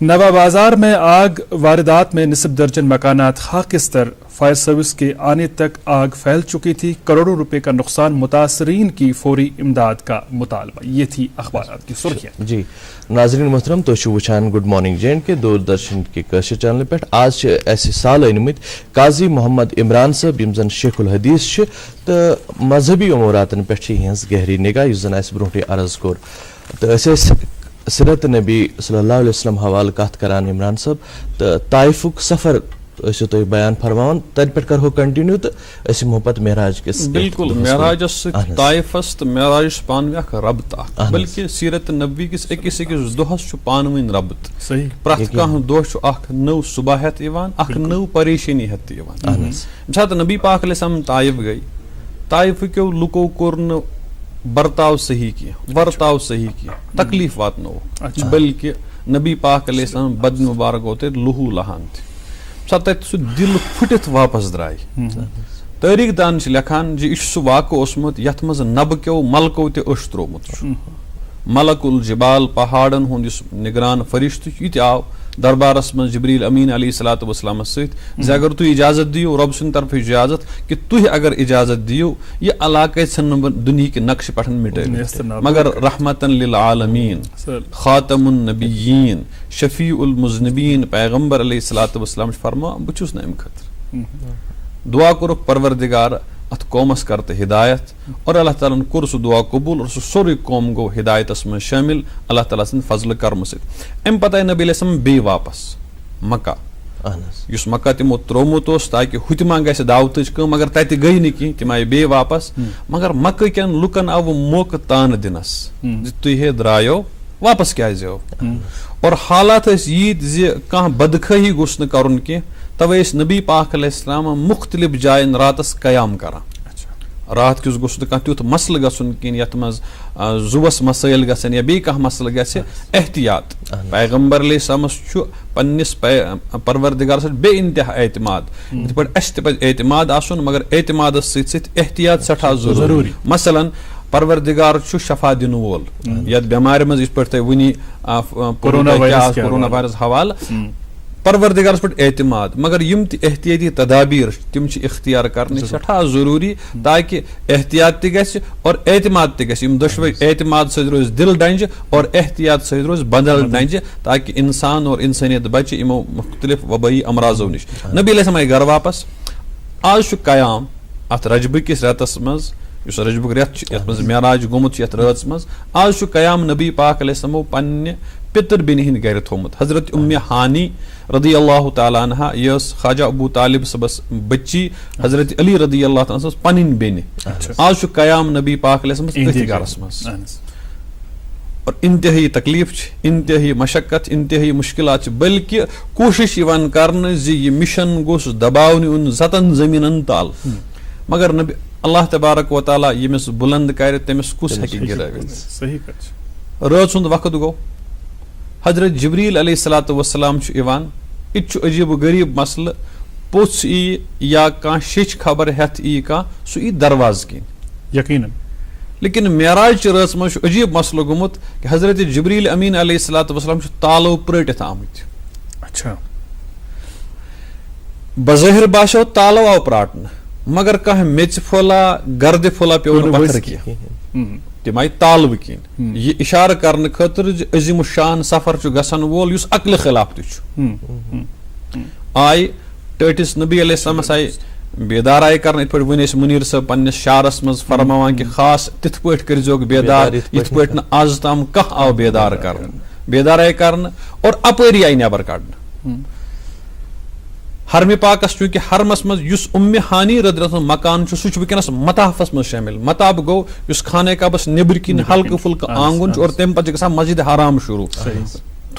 नवा बाजार में आग, वारदात में निस्फ दर्जन मकानात खाकिस्तर, फायर सर्विस के आने तक आग फैल चुकी थी, करोड़ों रुपए का नुकसान, मुतासरीन की फौरी इमदाद का मुतालबा। ये थी अखबार की सुर्खियां। जी नाज़रीन मोहतरम, तो शुभुशान गुड मॉर्निंग J&K दूरदर्शन के कशर चैनल पे आज ऐसे साल अनमित काजी मोहम्मद इमरान साहब यम जन शेखुल हदीस तो मजहबी उमूरातन पे गहरी निगाह युस जन अस ब्रोटे अर्ज कोर तो सिरत नबी सल्लल्लाहु अलैहि वसल्लम हवाल कत करान इमरान साहब तो ताइफुक सफर तो बयान फरमान तत पे करो कंटिन्यू तो मोहब्बत मेराज के बिल्कुल मेराजस ताइफस तो मेराज पान रबत बल्कि सीरत नबी किस अकिस अकिस दोहस पानवन रबत सही प्रत कह दोह नव सुबह हेत नव परेशानी हेत छत नबी पाक अलैहिस्सलाम ताइफ गई ताइफ क्यों लुको कोर बर्ताव सही किया वर्ताव सही किया तकलीफ वातनो बल्कि नबी पाक अलैहिस्सलाम बद मुबारक होते लुहू लहान तत सह दिल फुटित वापस द्राय तारीख दान लेखान जी सह वाक़ ओसमुत यथ मज नबक्यो मलको ते अश त्रोमुत मलकुल जिबाल पहाड़न हुंद निगरान फरिश्त यह आव दरबारस मज जिब्रील अमीन अलैहिस्सलातु वस्सलाम सत अगर तुम इजाजत दियो रब सुंद तरफ इजाजत कि तुह अगर इजाजत दियो यह इलाके दुनिया के नक्श पे मिटे मगर रहमतन लिल आलमीन खातमुन नबिय्यीन शफीउल मुज़निबीन पैगंबर अलैहिस्सलातु वस्सलाम फरमा बुछुस न अम खतर दुआ करुक परवरदिगार अत कौमस करते हिदायत और अल्लाह ताला कोर सह दुआ कबूल और सह सोरे कौम गो हिदायतस में शामिल अल्लाह ताला सद फजल कर्म सत अम पत नबी अलैहिस्सलाम बे वापस मक्का युस मक्का तिमो त्रोमुत ताकि हुतमा गस दावतच कम मगर तत गई न कहीं तिम आय बे वापस मगर मक्का कन लुकन आव मौक तान दिनस तुह द्रायो वापस क्या और हालात यीत कह बदखही गोस न करुन कह तवे नबी पाक अलैहिस्सलाम मुख्तलिफ जायन रातस कयाम करान रात किस गोस कह तुथ मसल गसन किन यथ मज जुवस मसाइल गसन या बे कह मसल गस एहतियात पैगंबर अलैहिस्सलामस पन्निस परवरदिगार सत बे इंतहा एतमाद इत पर अस ते एतमाद आसन मगर एतमादस सत एहतियात सठा जरूरी मसलन परवरदिगार शफा दिन वोल यद बेमार मज इस पे वनी कोरोना वायरस हवाल परवरदिगार पे एतमाद मगर यम एहतियाती तदाबीर तिम इख्तियार करने सठा जरूरी ताकि एहतियात तस और एतमाद तस दशवे एतमाद सज रोज दिल डंज और एहतियात सज रोज बदल डंज ताकि इंसान और इंसानियत बचे इमो मुख्तलिफ वबाई अमराजों नश नबी अलैहिस्सलाम घर वापस आज कयाम अत रजब किस रेतस मज रजबुक रेत यथ मज मेराज गोमुत यथ रात मज आज कयाम नबी पाक अलैहिस्सलामो पन्ने पितर बेनि हिंद गर थोमुत हजरत उम्मे हानी रदी अल्लाह तआला अन्हा यस ख्वाजा अबू तालिब सबस बच्ची हजरत अली रदी अल्लाह तआला पनिन बेनि आज कयाम नबी पाक अलैहिस्सलाम अति गरस मज और इंतहाई तकलीफ इंतहाई मशक्कत इंतहाई मुश्किलात बल्कि कोशिश यवान करने जी ये मिशन गोस दबावनि उन जतन जमीनन ताल मगर नबी अल्लाह तबारक व तआला यमिस बुलंद कर तमिस कुस हकी गिरावित सही कछ रात सुंद वक्त गो हजरत जिब्रील अलैहिस्सलातु वस्सलाम छु इवान इच अजीब गरीब मसल पुछ ई या का शिच खबर हेत ई का सु ई दरवाज की यकीनन लेकिन मेराज रात मज अजीब मसल गुमुत कि हजरत जिब्रील अमीन अलैहिस्सलातु वस्सलाम छु तालो प्रटित आमुत अच्छा बज़ाहिर बाशो तालो आव प्राटन मगर कह मेच फोला गर्द फोला पे पत्थर की तम आई तालव किन ये इशार करने खतर अजीम शान सफर छु गसन वोल युस अक्ल खिलाफ छु आई टटिस नबी अलैहिस्सलाम आई बेदार आय कर वन मुनीर सब पन्नस शारस मज फरमावान कि खास तिथ पट करो बेदार इत पट न आज तम कह आव बेदार कर बेदार आय कर और अपरी आय नबर कड़ हरम पाकस चूंकि हरमस मज युस उम्मे हानी रदियल्लाहु मकान सह वनस मताफस मज शामिल मताब गो युस खाने काबस नेबर किन हल्क फुल्क आंगुन और तम पे गसान मस्जिद हराम शुरू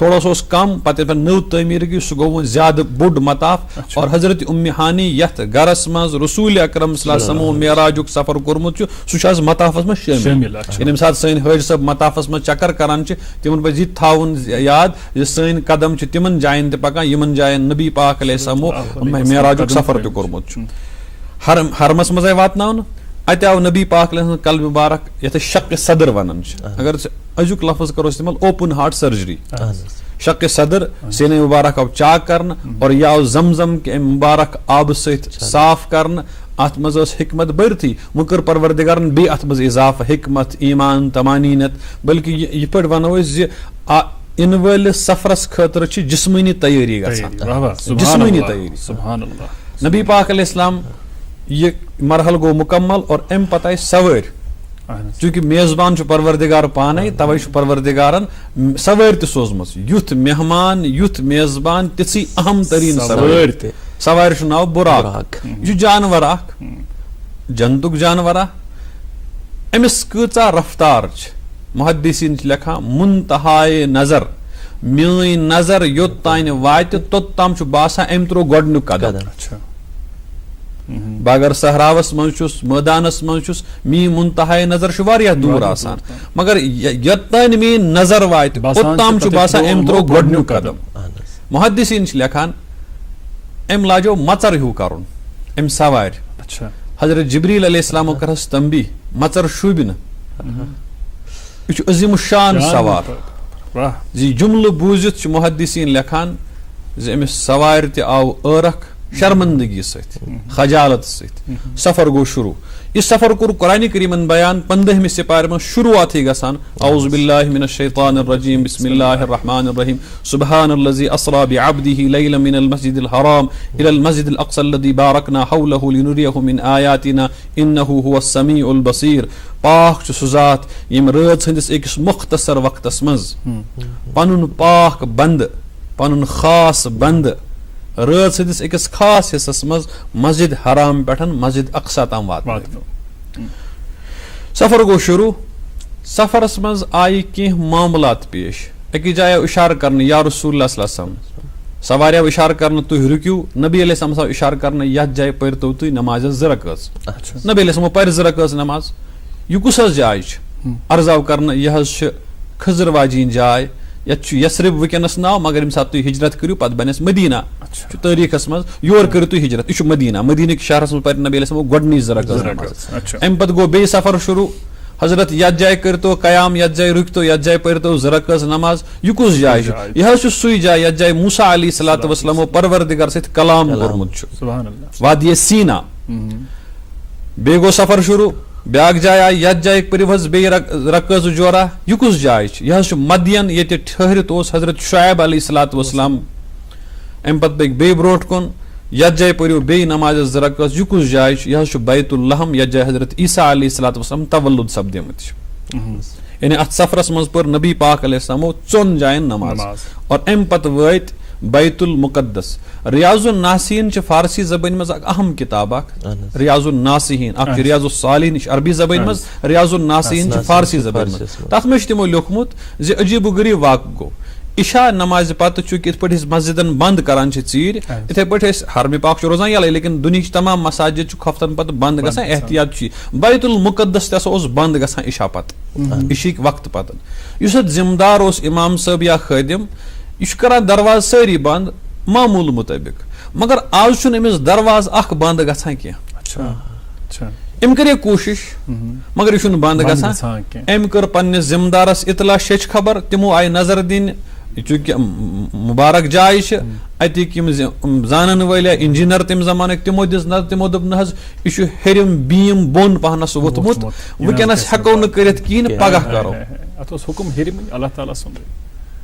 थोड़ा सा कम पे नव तमीर गई सह गो ज्यादा बोड मताफ और हजरत उम्मे हानी यथ गरस मज रसूल अकरम सल्लल्लाहु मेराजुक सफर कोरमुत सह मताफस मज शामिल यम सात सन हज सब मताफस मज चक्कर करान तिमन पज थाउन याद सन कदम तिमन जायन पकान यमन जायन नबी पाक अलैहिस्सलामो मेराजुक सफर त कोरमुत हरमस मज वातनावन अत आव नबी पाक कल मुबारक ये शक सदर वन अगर अजुक लफ्ज करो इस्तेमाल ओपन हार्ट सर्जरी शक सदर सीने मुबारक आव चाक करन और यह आव जमजम के मुबारक आब सहित साफ करन अत मज हिकमत बरथी वो कर परवरदिगारन बे अत मज इजाफा हिकमत ईमान तमानीनत बल्कि यह पे वनो इन वाल सफरस खतर जिस्मानी तैयारी जिस्मानी तैयारी सुभान अल्लाह नबी पाक अलैहिस्सलाम ये मरहल गो मुकम्मल और अम पत सवार चूंकि मेजबान परवरदिगार पाने तवे परवरदिगारन सवार त सोजम युथ मेहमान युथ मेजबान तिथि अहम तरीन सवार नाव बुराक यह जानवर जंतुक जानवर अमिस कचा रफ्तार मुहद्दिसीन लिखा मुंतहाए नजर मेरी नजर योत तान वात तोत्ताम बासा अम त्रो गोडनुक कदम बगर सहरावस मज मैदानस मज मी मुंतहाए नजर दूर आसान मगर यत्तान मी नजर वात ओत्ताम बासान अम त्रो गोडनुक कदम मुहद्दिसीन लेखान अम लाजो मचर हू करुन अम सवार हजरत जिब्रील अलैहिस्सलाम करस तंबी मचर शुबिन यह अजीम शान सवार जी जुमल बूजित मुहद्दिसीन लेखान अमिस सवार त आव अरख शर्मंदगी सत खजालत सत सफर गो शुरू इस सफर को कुरान करीमन बयान 15वें सिपारे में शुरुआत ही गसान औज़ु बिल्लाहि मिनश शैतानिर रजीम बिस्मिल्लाहिर रहमानिर रहीम सुब्हानल्लज़ी अस्रा बिअब्दिही लैलन मिनल मस्जिदिल हराम इलल मस्जिदिल अक़सा अल्लज़ी बारकना हौलहु लिनुरियहु मिन आयातिना इन्नहु हुवस समीउल बसीर पाक छु सुजात यम रात हंदिस एकस मुख्तसर वक्तस मज पनुन पाक बंद पनुन खास बंद रात सदिस एकस खास हिस्सस मज मस्जिद हराम पे मस्जिद अक़सा तम वात सफर गो शुरू सफरस मज आई कह मामलात पेश अकि जाय इशार कर या रसूलुल्लाह सल्लल्लाहु अलैहि वसल्लम सवार इशार कर तुम रुकियो नबी अलैहिस्सलाम इशार कर यथ जाय पर्तो तुम नमाज ज़रकस नबी अलैहिस्सलाम पर ज़रकस नमाज यह कुस जाय अर्जाव कर यह खजर वाजीन जाय यसरिब वनस नाव मगर यम तुम हिजरत करू पे बनस मदीना तारीखस मज योर करू तुम हिजरत यह मदीना मदीना शहरस मज नबी गोडनी ज़रकस अम पे गो बे सफर शुरू हजरत यथ जाय करतो कयाम यथ जाय रुकतो यथ जाय पर्तो ज़रकस नमाज यह कुस जाय यह सुई जाय यथ जाय मूसा अलैहिस्सलातु वस्सलाम परवरदिगार सहित कलाम कोरमुत वादी सीना बे गो सफर शुरू ब्याक जाय आई यथ जाय परिवज बे रकज जोरा यह कुस जाय यह मदियन ये ठहरित हजरत शुएब अलैहिस्सलातु वस्सलाम अम पे बे ब्रोट कुन यथ जाय पढ़ियो बे नमाज ज़ रकअत यह कुछ जाय यह बैतुल लहम यथ जाय हजरत ईसा अलैहिस्सलातु वस्सलाम तवल्लुद सपदेमुत यानी अत सफरस मज पर नबी पाक अलैहिस्सलामो 4 जायन नमाज और अम पत वत बैतुल मुकद्दस रियाजुन नासिन फारसी जबान मज अहम किताब रियाजुन नासिन रियाजुस सालिहीन अरबी जबान मज रियाजुन नासिन फारसी जबान मज तथ में तमो लिखमुत जे अजीब गरीब वाक गो इशा नमाज पत चूंकि इत पे मस्जिदन बंद करान चीर इथे पे हरम पाक रोजान यल लेकिन दुनिया तमाम मसाजिद हफ्तन पत बंद गसान एहतियात बैतुल मुकद्दस तस बंद गसान इशा पत इशिक वक्त पत युस जिम्मेदार इमाम साहब या खदिम यह करान दरवाज सारी बंद मामूल मुताबिक मगर आज अमिस दरवाज अख बंद गसान कह अम करे कोशिश मगर यह बंद गसान अम कर पन्निस जिम्मेदारस इतला शेच खबर तिमो आय नजर दिन चूंकि मुबारक जाय अतिक जानन वाल इंजीनियर तम जमान तिमो दिस नजर तिमो दोप न यह हेरिम बीम बोन पहनस वोतमुत वनस हेको न करित कहीं पगह करो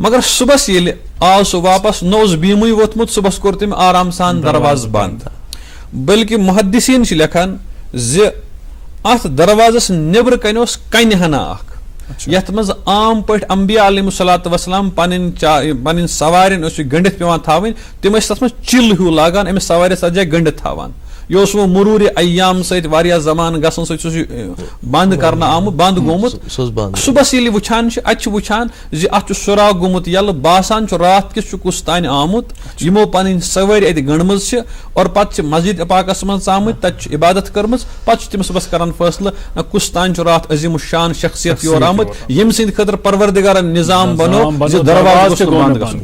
मगर सुबह ये आव सह वापस न बीम वोतमुत सुबह कोर तम आराम सान दरवाज बंद बल्कि मुहद्दिसीन लेखान ज अत दरवाजस नेबर कन कन हना यथ मज आम पे अंबिया अलैहिस्सलातु वस्सलाम पन सवार गंडित पेवान थावन तिम तथ मज चिल हूँ लागान अमिस सवार सजा गंडित थावान यह वो मुरूर अय्याम सत्या जमान गसन बंद कर आमुत बंद गोमुत सुबह ये वुचान अत वुचान अत सुराग गोमुत यल बासान रात किस कुस तान आमुत यमो पन सवार अत गणम और पत् मस्जिद पाकस मज आमुत तत इबादत कर्म पत् तम सुबह करान फैसला न कुस तान रात अजीम शान शख्सियत योर आमुत यम सद खतर परवरदिगार निजाम बनो दरवाज बंद गसन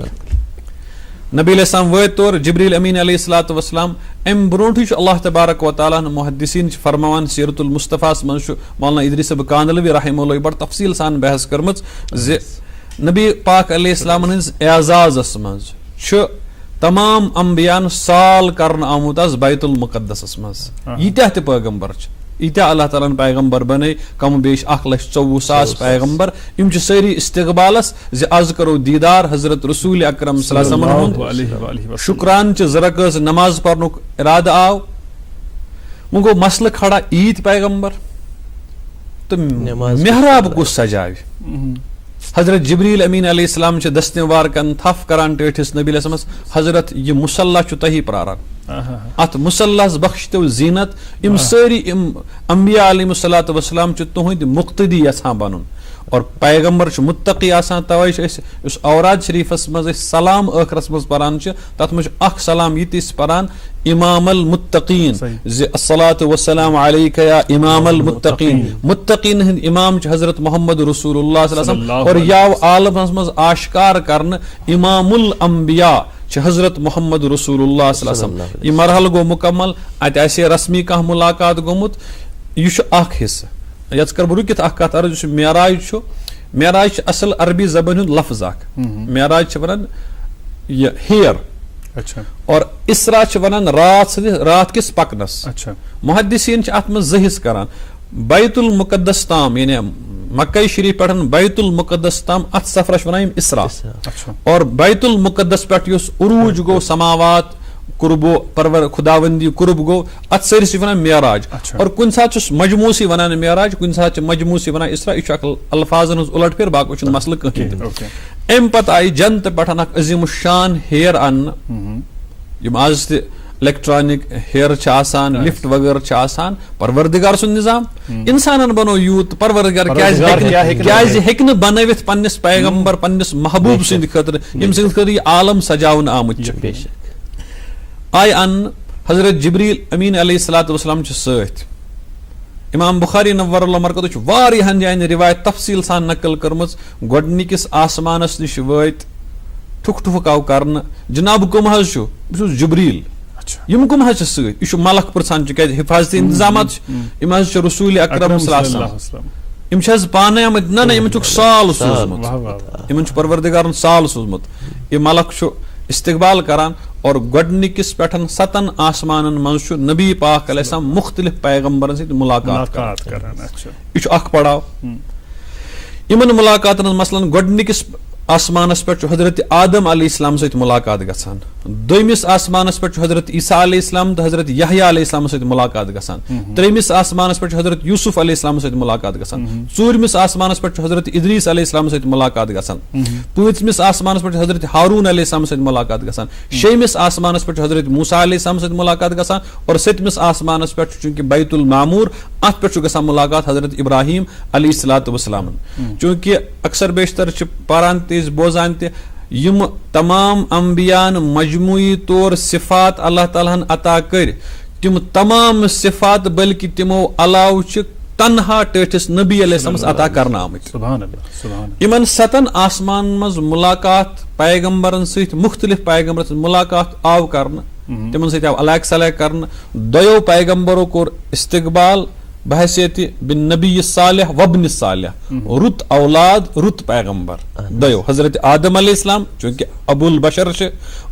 नबी अलैहिस्सलाम वत तौर जिब्रील अमीन अलैहिस्सलातु वस्सलाम अम ब्रोंठ अल्लाह तबारक व तआला मुहद्दिसीन फरमान सीरतुल मुस्तफास मज मौलाना इदरीस कांदलवी रहमहुल्लाह बड़ तफसील सान बहस करमज जे नबी पाक अलैहिस्सलाम हंस एजाज़स मज तमाम अंबियान साल करन आमुत बैतुल मुकद्दसस मज यीत्या ते पैगंबर ईत्या अल्लाह ताला पैगंबर बने कम बेश 1,24,000 पैगंबर इम सारी इस्तकबालस जे आज करो दीदार हजरत रसूल अकरम सल्लल्लाहु अलैहि वसल्लम शुक्रान रकअत नमाज पढ़नुक इरादा आव वो गो मसल खड़ा ईद पैगंबर तो मेहराब कुछ सजाव हजरत जिब्रील अमीन अलैहिस्सलाम दस्तवार कन थफ करान टेठिस नबी हजरत यह मुसल्ला तही प्रारान अत मुसल्लास बख्श तो जीनत इम सारी अंबिया अलैहिस्सलातु वस्सलाम तुहद मुक्तदी यछान बनन और पैगंबर मुत्तकी आसान तवै औराद शरीफस मज सलाम आखरस मज परान तथ मज अख सलाम ये परान इमामल मुत्तकीन ज अस्सलातु वस्सलाम अलैका या इमामल मुत्तकीन मुत्तकीन हिंद इमाम हजरत मोहम्मद रसूलुल्लाह सल्लल्लाहु अलैहि वसल्लम और याव आलमस मज आश्कार करन इमामुल अंबिया हजरत मोहम्मद रसूलुल्लाह सल्लल्लाहु अलैहि वसल्लम यह मरहल गो मुकम्मल अत रस्मी कह मुलाकात गोमुत यह हिस्सा यथ कर बह रुकित कत अर्ज मेराज मेराज असल अरबी जबान लफ्ज मेराज वन हेयर और इसरा वन रात किस पकनस मुहद्दिसीन अत मज करान बैतुल मुकद्दस ताम यानी मक्का शरीफ पे बैतुल मुकद्दस ताम अत सफरस वन इसरा और बैतुल मुकद्दस पे उरूज गो समावात कुर्बो परवर खुदावंदी कुर्ब गो अत सारिस वन मेराज और कुन सात मजमूसी वन मेराज कुन सात मजमूसी वन इसरा यह अल्फाजन उलट फिर बाकी मसल कहीं अम पत आई जन्नत पे अजीम शान हेयर अन आज इलेक्ट्रॉनिक हेयर लिफ्ट वगैरह परवरदिगार सुन निजाम इंसान बनो यूत परवरदिगार क्या बनवित पन्निस पैगंबर पन्निस महबूब सद खतर यम सद खतर आलम सजावन आमुत आय अन हजरत जिब्रील अमीन अलैहिस्सलातु वस्सलाम सत इमाम बुखारी नव्वरुल्लाह मरकज़ वारियाहन जायन रिवायत तफसील सान नकल करमज गोडनिकिस आसमानस निश वत ठुक ठुकाव करन जनाब कम हज जिब्रील यम कम हज सत यह मलक प्रसान क्या हिफाजती इंतजाम यम रसूल अकरम सल्लल्लाहु अलैहि वसल्लम यम पाने आमत ना यम साल सोजमुत यम परवरदिगारन साल सोजमुत यह मलक इस्तकबाल करान और गोडनिकिस पेठन 7 आसमानन मज नबी पाक अलैहिस्सलाम मुख्तलिफ पैगंबरन सहित मुलाकात करान यह अख पड़ाव इमन मुलाकातन मसलन गोडनिकिस आसमानस पे हजरत आदम अलैहिस्सलाम सहित मुलाकात गसान, दोयमिस आसमानस पे हजरत ईसा अलैहिस्सलाम तो हजरत यहया अलैहिस्सलाम सहित मुलाकात गसान, त्रेमिस आसमानस पे हजरत यूसुफ अलैहिस्सलाम सहित मुलाकात गसान, चूरमिस आसमानस पे हजरत इदरीस अलैहिस्सलाम सहित मुलाकात गसान, पांचमिस आसमानस पे हजरत हारून अलैहिस्सलाम सहित मुलाकात गसान, शेमिस आसमानस पे हजरत मूसा अलैहिस्सलाम सहित मुलाकात गसान, और सतमिस आसमानस पे चूंकि बैतुल मामूर अत पे गसान मुलाकात हजरत इब्राहिम अलैहिस्सलातु वस्सलाम। चूंकि अक्सर बेशतर पारान तेज बोजान यम तमाम अंबियान मजमूई तौर सिफात अल्लाह ताला अता कर, तिम तमाम सिफात बल्कि तिमो अलाव तन्हा टठिस नबी अलैहिस्सलाम अता करना आमत। इमन सतन आसमान मज मुलाकात पैगंबरन सहित मुख्तलिफ पैगंबर मुलाकात आव करना, तिमन सहित आव अलग सलग करना। दयो पैगंबरों को इस्तकबाल बहैसियत बिन नबी सालिह वब्न सालिह, रुत औलाद रुत पैगंबर दयो हजरत आदम अलैहिस्सलाम चूंकि अबुल बशर छ,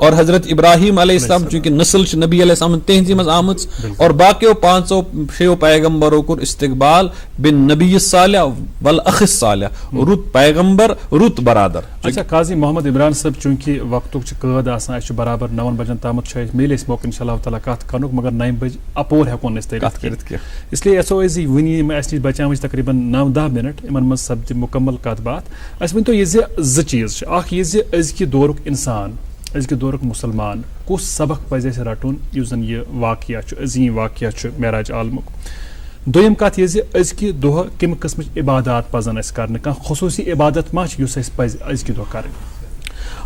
और हजरत इब्राहिम अलैहिस्सलाम चूंकि नस्ल छ नबी अलैहिस्सलाम तेहजी मज आमत, और बाकियों पांचों छो पैगंबरों को इस्तकबाल बिन नबी सालिह वल अख सालिह, रुत पैगंबर रुत बरादर। अच्छा काजी मोहम्मद इमरान साहब चूंकि वक्तुक कैद आसान बराबर 9 बजन तामत मिले मौका इंशाअल्लाह ताला कत कर, मगर 9 बज अपोर हेकोन इसलिए असो वन नश बचान तकरीबन 9-10 मिनट इन मज सपद मुकम्मल कत बात। अस वन तो यह जो चीज़ अजक दौर इंसान अजक दौर मुसलमान कुछ सबक पज रटुन युस जन यह वाक़या अजीम वाक़या मेराज आलमुक। दोयम कत यह अजक दह कम किस्म इबादत पजन कर खसूसी इबादत मा पज अजक दह कर।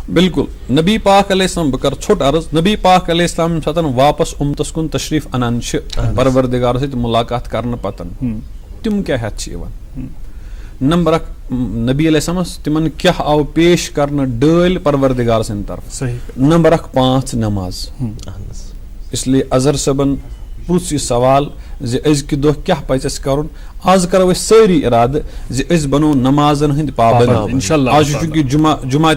बिल्कुल नबी पाक अलैहिस्सलाम बह कर छोट अर्ज, नबी पाक अलैहिस्सलाम सतन वापस उम्मतस कुन तशरीफ अनान परवरदिगार सहित मुलाकात करने पतन तिम क्या हेत नंबर 1 नबी अलैहिस्सलाम तिमन क्या आव पेश करने डल परवरदिगार सिंद तरफ। नंबर 1 5 नमाज। इसलिए अजहर सबन पुछ यह सवाल जे अजक दह क्या पज कर, आज करो सारी इराद जे बनो नमाजन हंद पाबंद इंशाअल्लाह। आज चूंकि जुमा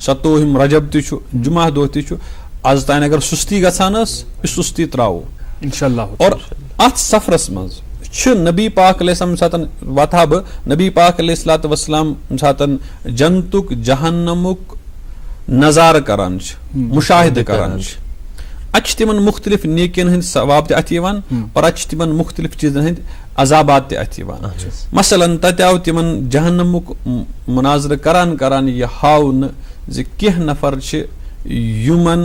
27 रजब तु जुमा दह तु आज तान अगर सुस्ती गसान सुस्ती त्रावो इंशाअल्लाह। और अत सफरस मज नबी पाक अलैहिस्सलाम सातन वथा बह नबी पाक अलैहिस्सलातु वस्सलाम सातन जन्नतुक जहन्नमुक नजार करान मुशाहिद करान। अत तिमन मुख्तलिफ नेकियन हंद सवाब अत और अत तिमन मुख्तलिफ चीजन हंद अजाबात अत। मसलन तत आव तिमन जहन्नमुक मुनाजर करान करान यह हावन जे कह नफर युमन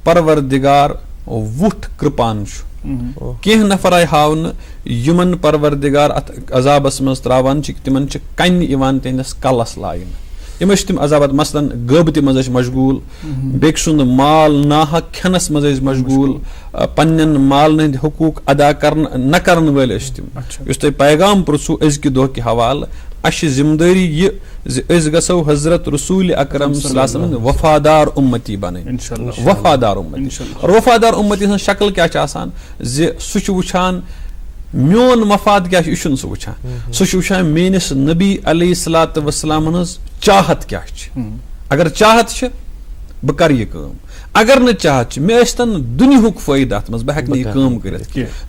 परवरदिगार वुठ कृपान, कह नफर आय हावन युमन परवरदिगार अत अजाबस मज त्रावान तिमन कन तिहंदिस कलस लाइन। यम तिम अजाबात मसलन गबत मज मशगूल, बेक सुंद माल नाहक खनस मज मशगूल, पन्न माल हंद हकूक अदा कर न करन वल तिम। तुम पैगाम पृछू अजक दह के हवाल अश जिम्मेदारी यह गो हजरत रसूल अकरम सल्लल्लाहु अलैहि वसल्लम वफादार उम्मती बन वफादार उम्मती। और वफादार उम्मती हन शक्ल क्या सह वुछान मोन मफाद क्या सह वुछान सह वुछान मेनिस नबी अलैहिस्सलातु वस्सलाम चाहत क्या। अगर चाहत बह कर यह काम, अगर न चाहत मे दुनियुक फायदा अत मज बह हेक यह काम कर।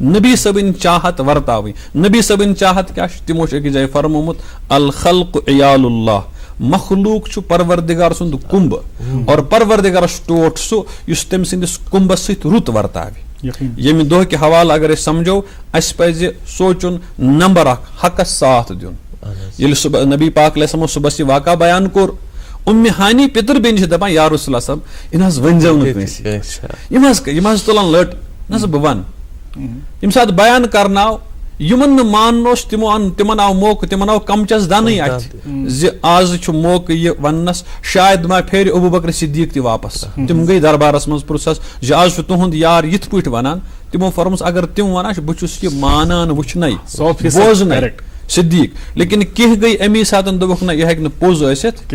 नबी सबन चाहत वर्ताव, नबी सबन चाहत क्या तिमो एक जाय फरमोमुत अल खल्क इयालुल्लाह, मखलूक परवरदिगार सुंद कुंभ, और परवरदिगार टोट सह तम सिंदिस कुंभस सहित रुत वर्ताव। यम दह के हवाला अगर समझो अस पज सोचुन नंबर 1 हकस साथ दिन। ये नबी पाक अलैहिस्सलाम सुबह यह वाक़ा बयान कोर, उम्मे हानी पितर बेन दपान या रसूल सब इन वंजो तुलान लट न बह वन यम सात बयान करनाव यमन मान तिमन आव मौक तिमन आव कमचस दन आज मौक यह वनस शायद मा फेर अबू बकर सिद्दीक ति वापस। तिम गई दरबारस मज पुरसस आज तुहद यार यिथ पट वनान, तिमो फरमस अगर तिम वन बहुस यह मानान वुचन बोजन सिद्दीक, लेकिन कह गई अमी सात दोक ना यह हेक पोज ٲسِتھ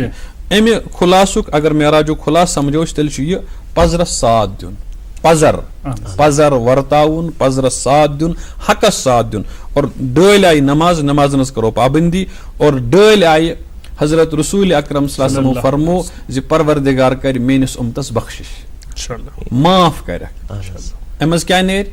अमे खुलासुक अगर मेराजो खुलास समझो तेल यह पजरस साथ दिन, पजर वर्ताउन, पजरस साथ दिन, हकस साथ दिन। और डल आई नमाज, नमाजन करो पाबंदी, और डल आई हजरत रसूल अकरम सल्लल्लाहु अलैहि वसल्लम फरमो जे परवरदिगार कर मेनिस उम्मतस बख्शिश माफ कर। अमज क्या नेर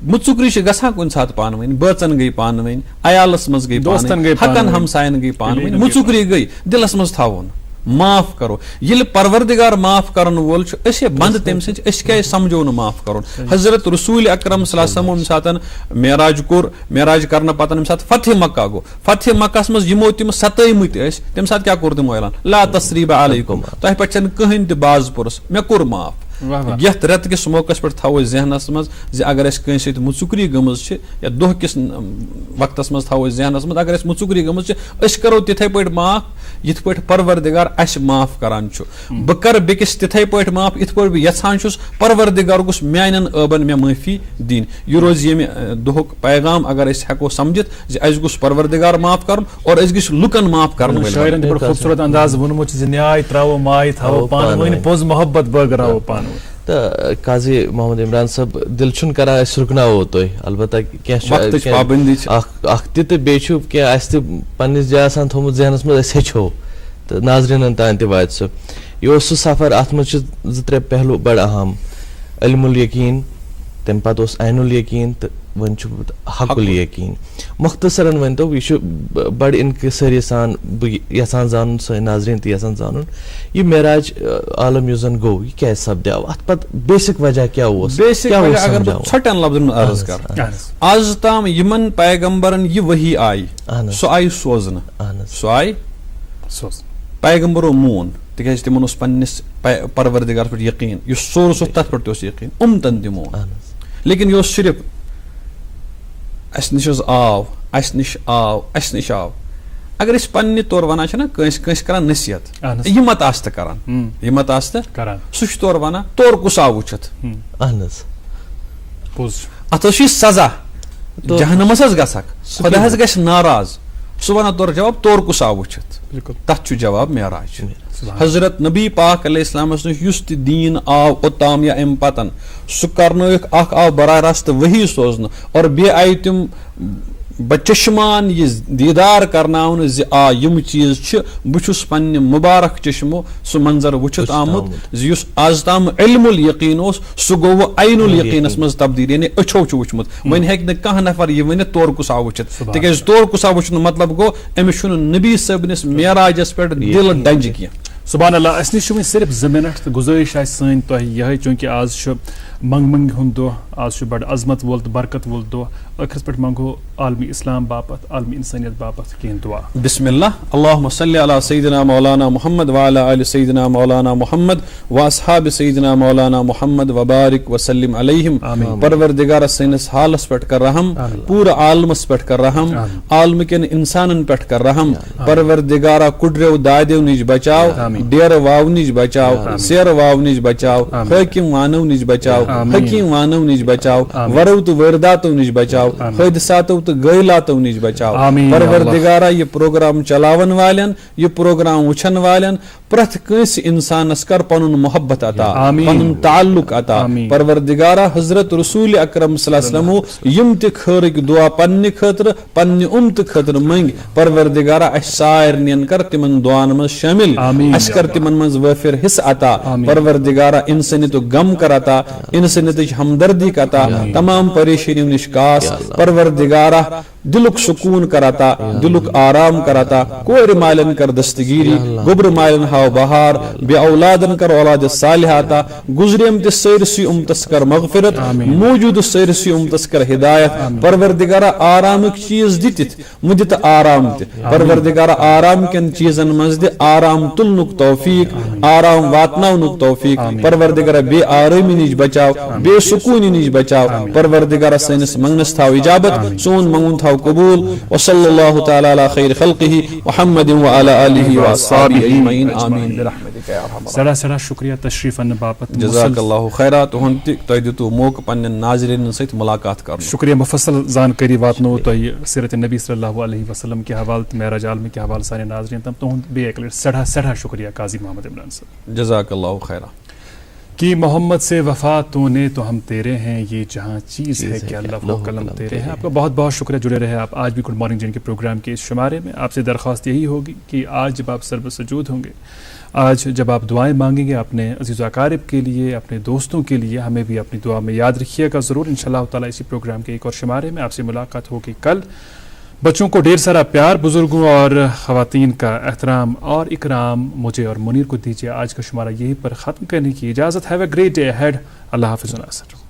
मुचुकरी गसा कुन साथ पान वन बचन गई पान वन अयालस मज गई दोस्तन गई हकन हमसायन गई पान वन मुचुकरी गई दिलस मज थावन माफ करो ये परवरदिगार माफ करन वोल बंद तम क्या समझो न माफ कर हजरत रसूल अकरम सल्लल्लाहु सातन मेराज करने पतन सात फतह मक्का गो फतह मक्का मज यमो तम सतमत तम सात क्या कोर तमो ऐलान ला तस्रीब अलैकुम तह पे कहीं त बाज पुरस मे कोर माफ यथ रेत किस मौकस पे थो जहनस मज अगर कंस मुचुकरी गमज या दोह किस वक्त मज थो जहनस मज अगर मुचुकरी गमज करो तिथे पे माफ यथ पे परवरदिगार अस माफ करान बह कर बेकिस तिथे पे माफ इत पे बह यछान परवरदिगार गुस म्यान अबन मे माफी दिन यह रोज ये दोहुक पैगाम अगर हेको समझित अस गुस परवरदिगार माफ कर और अस गस लुकन माफ कर खूबसूरत अंदाज वोनमुत न्याय त्रावो माय थावो पान वन पोज मोहब्बत बगरावो पान तो काजी मोहम्मद इमरान साहब दिल छुन करा रुकनावो तुम अलबत्ता पन्निस जाय थोमुत जहनस मज हेचो तो नाजरीन तान वात सह यह सह सफर अत मज जो त्रे पहलू बड़ अहम इल्मुल यकीन तम पे ऐनुल यकीन तो वन हकुल यकीन मुख्तसरन वन तो यह बड़ इनकसारी सान बह जान सन नाजरीन तहसान जान यह मेराज आलम युस गो यह क्या सपद्याव अत पे बेसिक वजह क्या छोटन लफ्जन अर्ज कर आज ताम यमन पैगंबरन यह वही आई सो आई सोजन सो आई पैगंबरो मून तिक तिमन पन्निस परवरदिगार पे यकीन यह सोर्स तथ पे यकीन उमतन ति मून लेकिन यह सिर्फ अस निश आव अस निश आव अगर इस पन्ने तौर वन कंस कर नसीहत हिम्मत आस्त करान हिम्मत आस्त सह तौर वन तौर कुस आव वुचित अत सजा जहनमस गसक खुदा गस नाराज सह वन तौर जवाब तौर कुस आव वुचित तथ जवाब मेराज हजरत नबी पाक अलैहिस्सलाम युस त दीन आव ओताम या अम पतन सह करनोक अख आव बराह रास्त वही सोजन और बे आई तम बचश्मान यह दीदार करनावन ज आ यम चीज बहुस पन्ने मुबारक चश्मो सह मंजर वुचित आमुत युस आज ताम इल्मुल यकीन सह गो ऐनुल यकीनस मज तब्दील यानी अछो वुचमुत वन हेक न कह नफर यह वन तौर कुस आव वुचित तिक तौर कुस आव वुचन मतलब गो अमिस नबी सबनिस मेराजस पे दिल डंज कह सुभान अल्लाह अस निश सिर्फ 2 मिनट तो गुजारिश सन तो यह चूंकि आज मंग हुंद दो आज बड़ अजमत वोल तो बरकत वोल दो आखिरस पे मंगो आलमी इस्लाम बापत आलमी इंसानियत बापत कह दुआ बिस्मिल्लाह अल्लाहुम्मा सल्ली अला सय्यिदिना मौलाना मुहम्मद व अला आलि सय्यिदिना मौलाना मुहम्मद व अस्हाब सय्यिदिना मौलाना मुहम्मद व बारिक व सल्लिम अलैहिम परवरदिगार सैनिस हालस पे कर रहम पूरा आलमस पे कर रहम आलम के इंसानन पे कर रहम परवरदिगारा कुड्रेव दादेव निज बचाव डेर वाव निज बचाव सेर वाव निज बचाव हाकिम वानव निज बचाव हकीम वानव निज बचाव वरव तो वर्दातो निज बचाव हादसातो तो गैलातो निज बचाव परवरदिगारा ये प्रोग्राम चलावन वालन ये प्रोग्राम वुचन वालन प्रथ कंस इंसानस कर पनुन मोहब्बत अता पनुन ताल्लुक अता परवरदिगारा हजरत रसूल अकरम सल्लल्लाहु अलैहि वसल्लम यम ते खरक दुआ पन्ने खतर पन्ने उम्मत खतर मंग परवरदिगारा अस सारनियन कर तिमन दुआन में शामिल अस कर तिमन में वफिर हिस्सा अता परवरदिगारा इंसानियत गम करता इंसानियत हमदर्दी करता तमाम परेशानियों निष्कास परवरदिगारा दिलुक सुकून कराता दिलुक आराम कराता कोर मालन कर दस्तगीरी गुब्र मालन हाव बहार बे औलादन कर औलाद सालिहाता गुजरेम ते सैरसी उम्मतस कर मगफिरत मौजूद सैरसी उम्मतस कर हिदायत परवरदिगारा आराम चीज दितित मुदित आराम ते परवरदिगारा आराम केन चीजन मज दे आराम तुलनुक तौफीक आराम वातनाउनुक तौफीक परवरदिगारा बे आरामी निज बचाव बे सुकूनी निज बचाव परवरदिगारा सैनिस मंगनस थाव इजाबत सोन मंगुन थाव कबूल व सल्लल्लाहु तआला अला खैर खल्किही मुहम्मद व अला आलिहि व अस्हाबिहि अजमईन आमीन बिरहमतिका या अरहम सरा सरा शुक्रिया तशरीफ अन बापत जज़ाकल्लाहु खैरा तुहन तय दितु मौक पन्न नाज़रीन सहित मुलाकात कर शुक्रिया मुफस्सल जानकारी वातनो तय सीरत नबी सल्लल्लाहु अलैहि वसल्लम के हवाले मेराज आलमी के हवाले सारे नाज़रीन तम तुहन बे एक सड़ा शुक्रिया काजी मोहम्मद इमरान साहब जज़ाकल्लाहु खैरा कि मोहम्मद से वफा तूने तो हम तेरे हैं, ये जहाँ चीज़ है कि अल्लाह वो कलम तेरे हैं। आपका बहुत बहुत शुक्रिया, जुड़े रहे आप आज भी गुड मॉर्निंग जिनके प्रोग्राम के इस शुमारे में। आपसे दरख्वास्त यही होगी कि आज जब आप सर्वसजूद होंगे, आज जब आप दुआएं मांगेंगे अपने अज़ीज़ अकारिब के लिए, अपने दोस्तों के लिए, हमें भी अपनी दुआ में याद रखिएगा ज़रूर। इंशाअल्लाह ताला इसी प्रोग्राम के एक और शुमारे में आपसे मुलाकात होगी कल। बच्चों को ढेर सारा प्यार, बुजुर्गों और ख़वातीन का एहतराम और इकराम मुझे और मुनीर को दीजिए। आज का शुमारा यहीं पर ख़त्म करने की इजाज़त। Have a great day ahead. अल्लाह हाफ़िज़।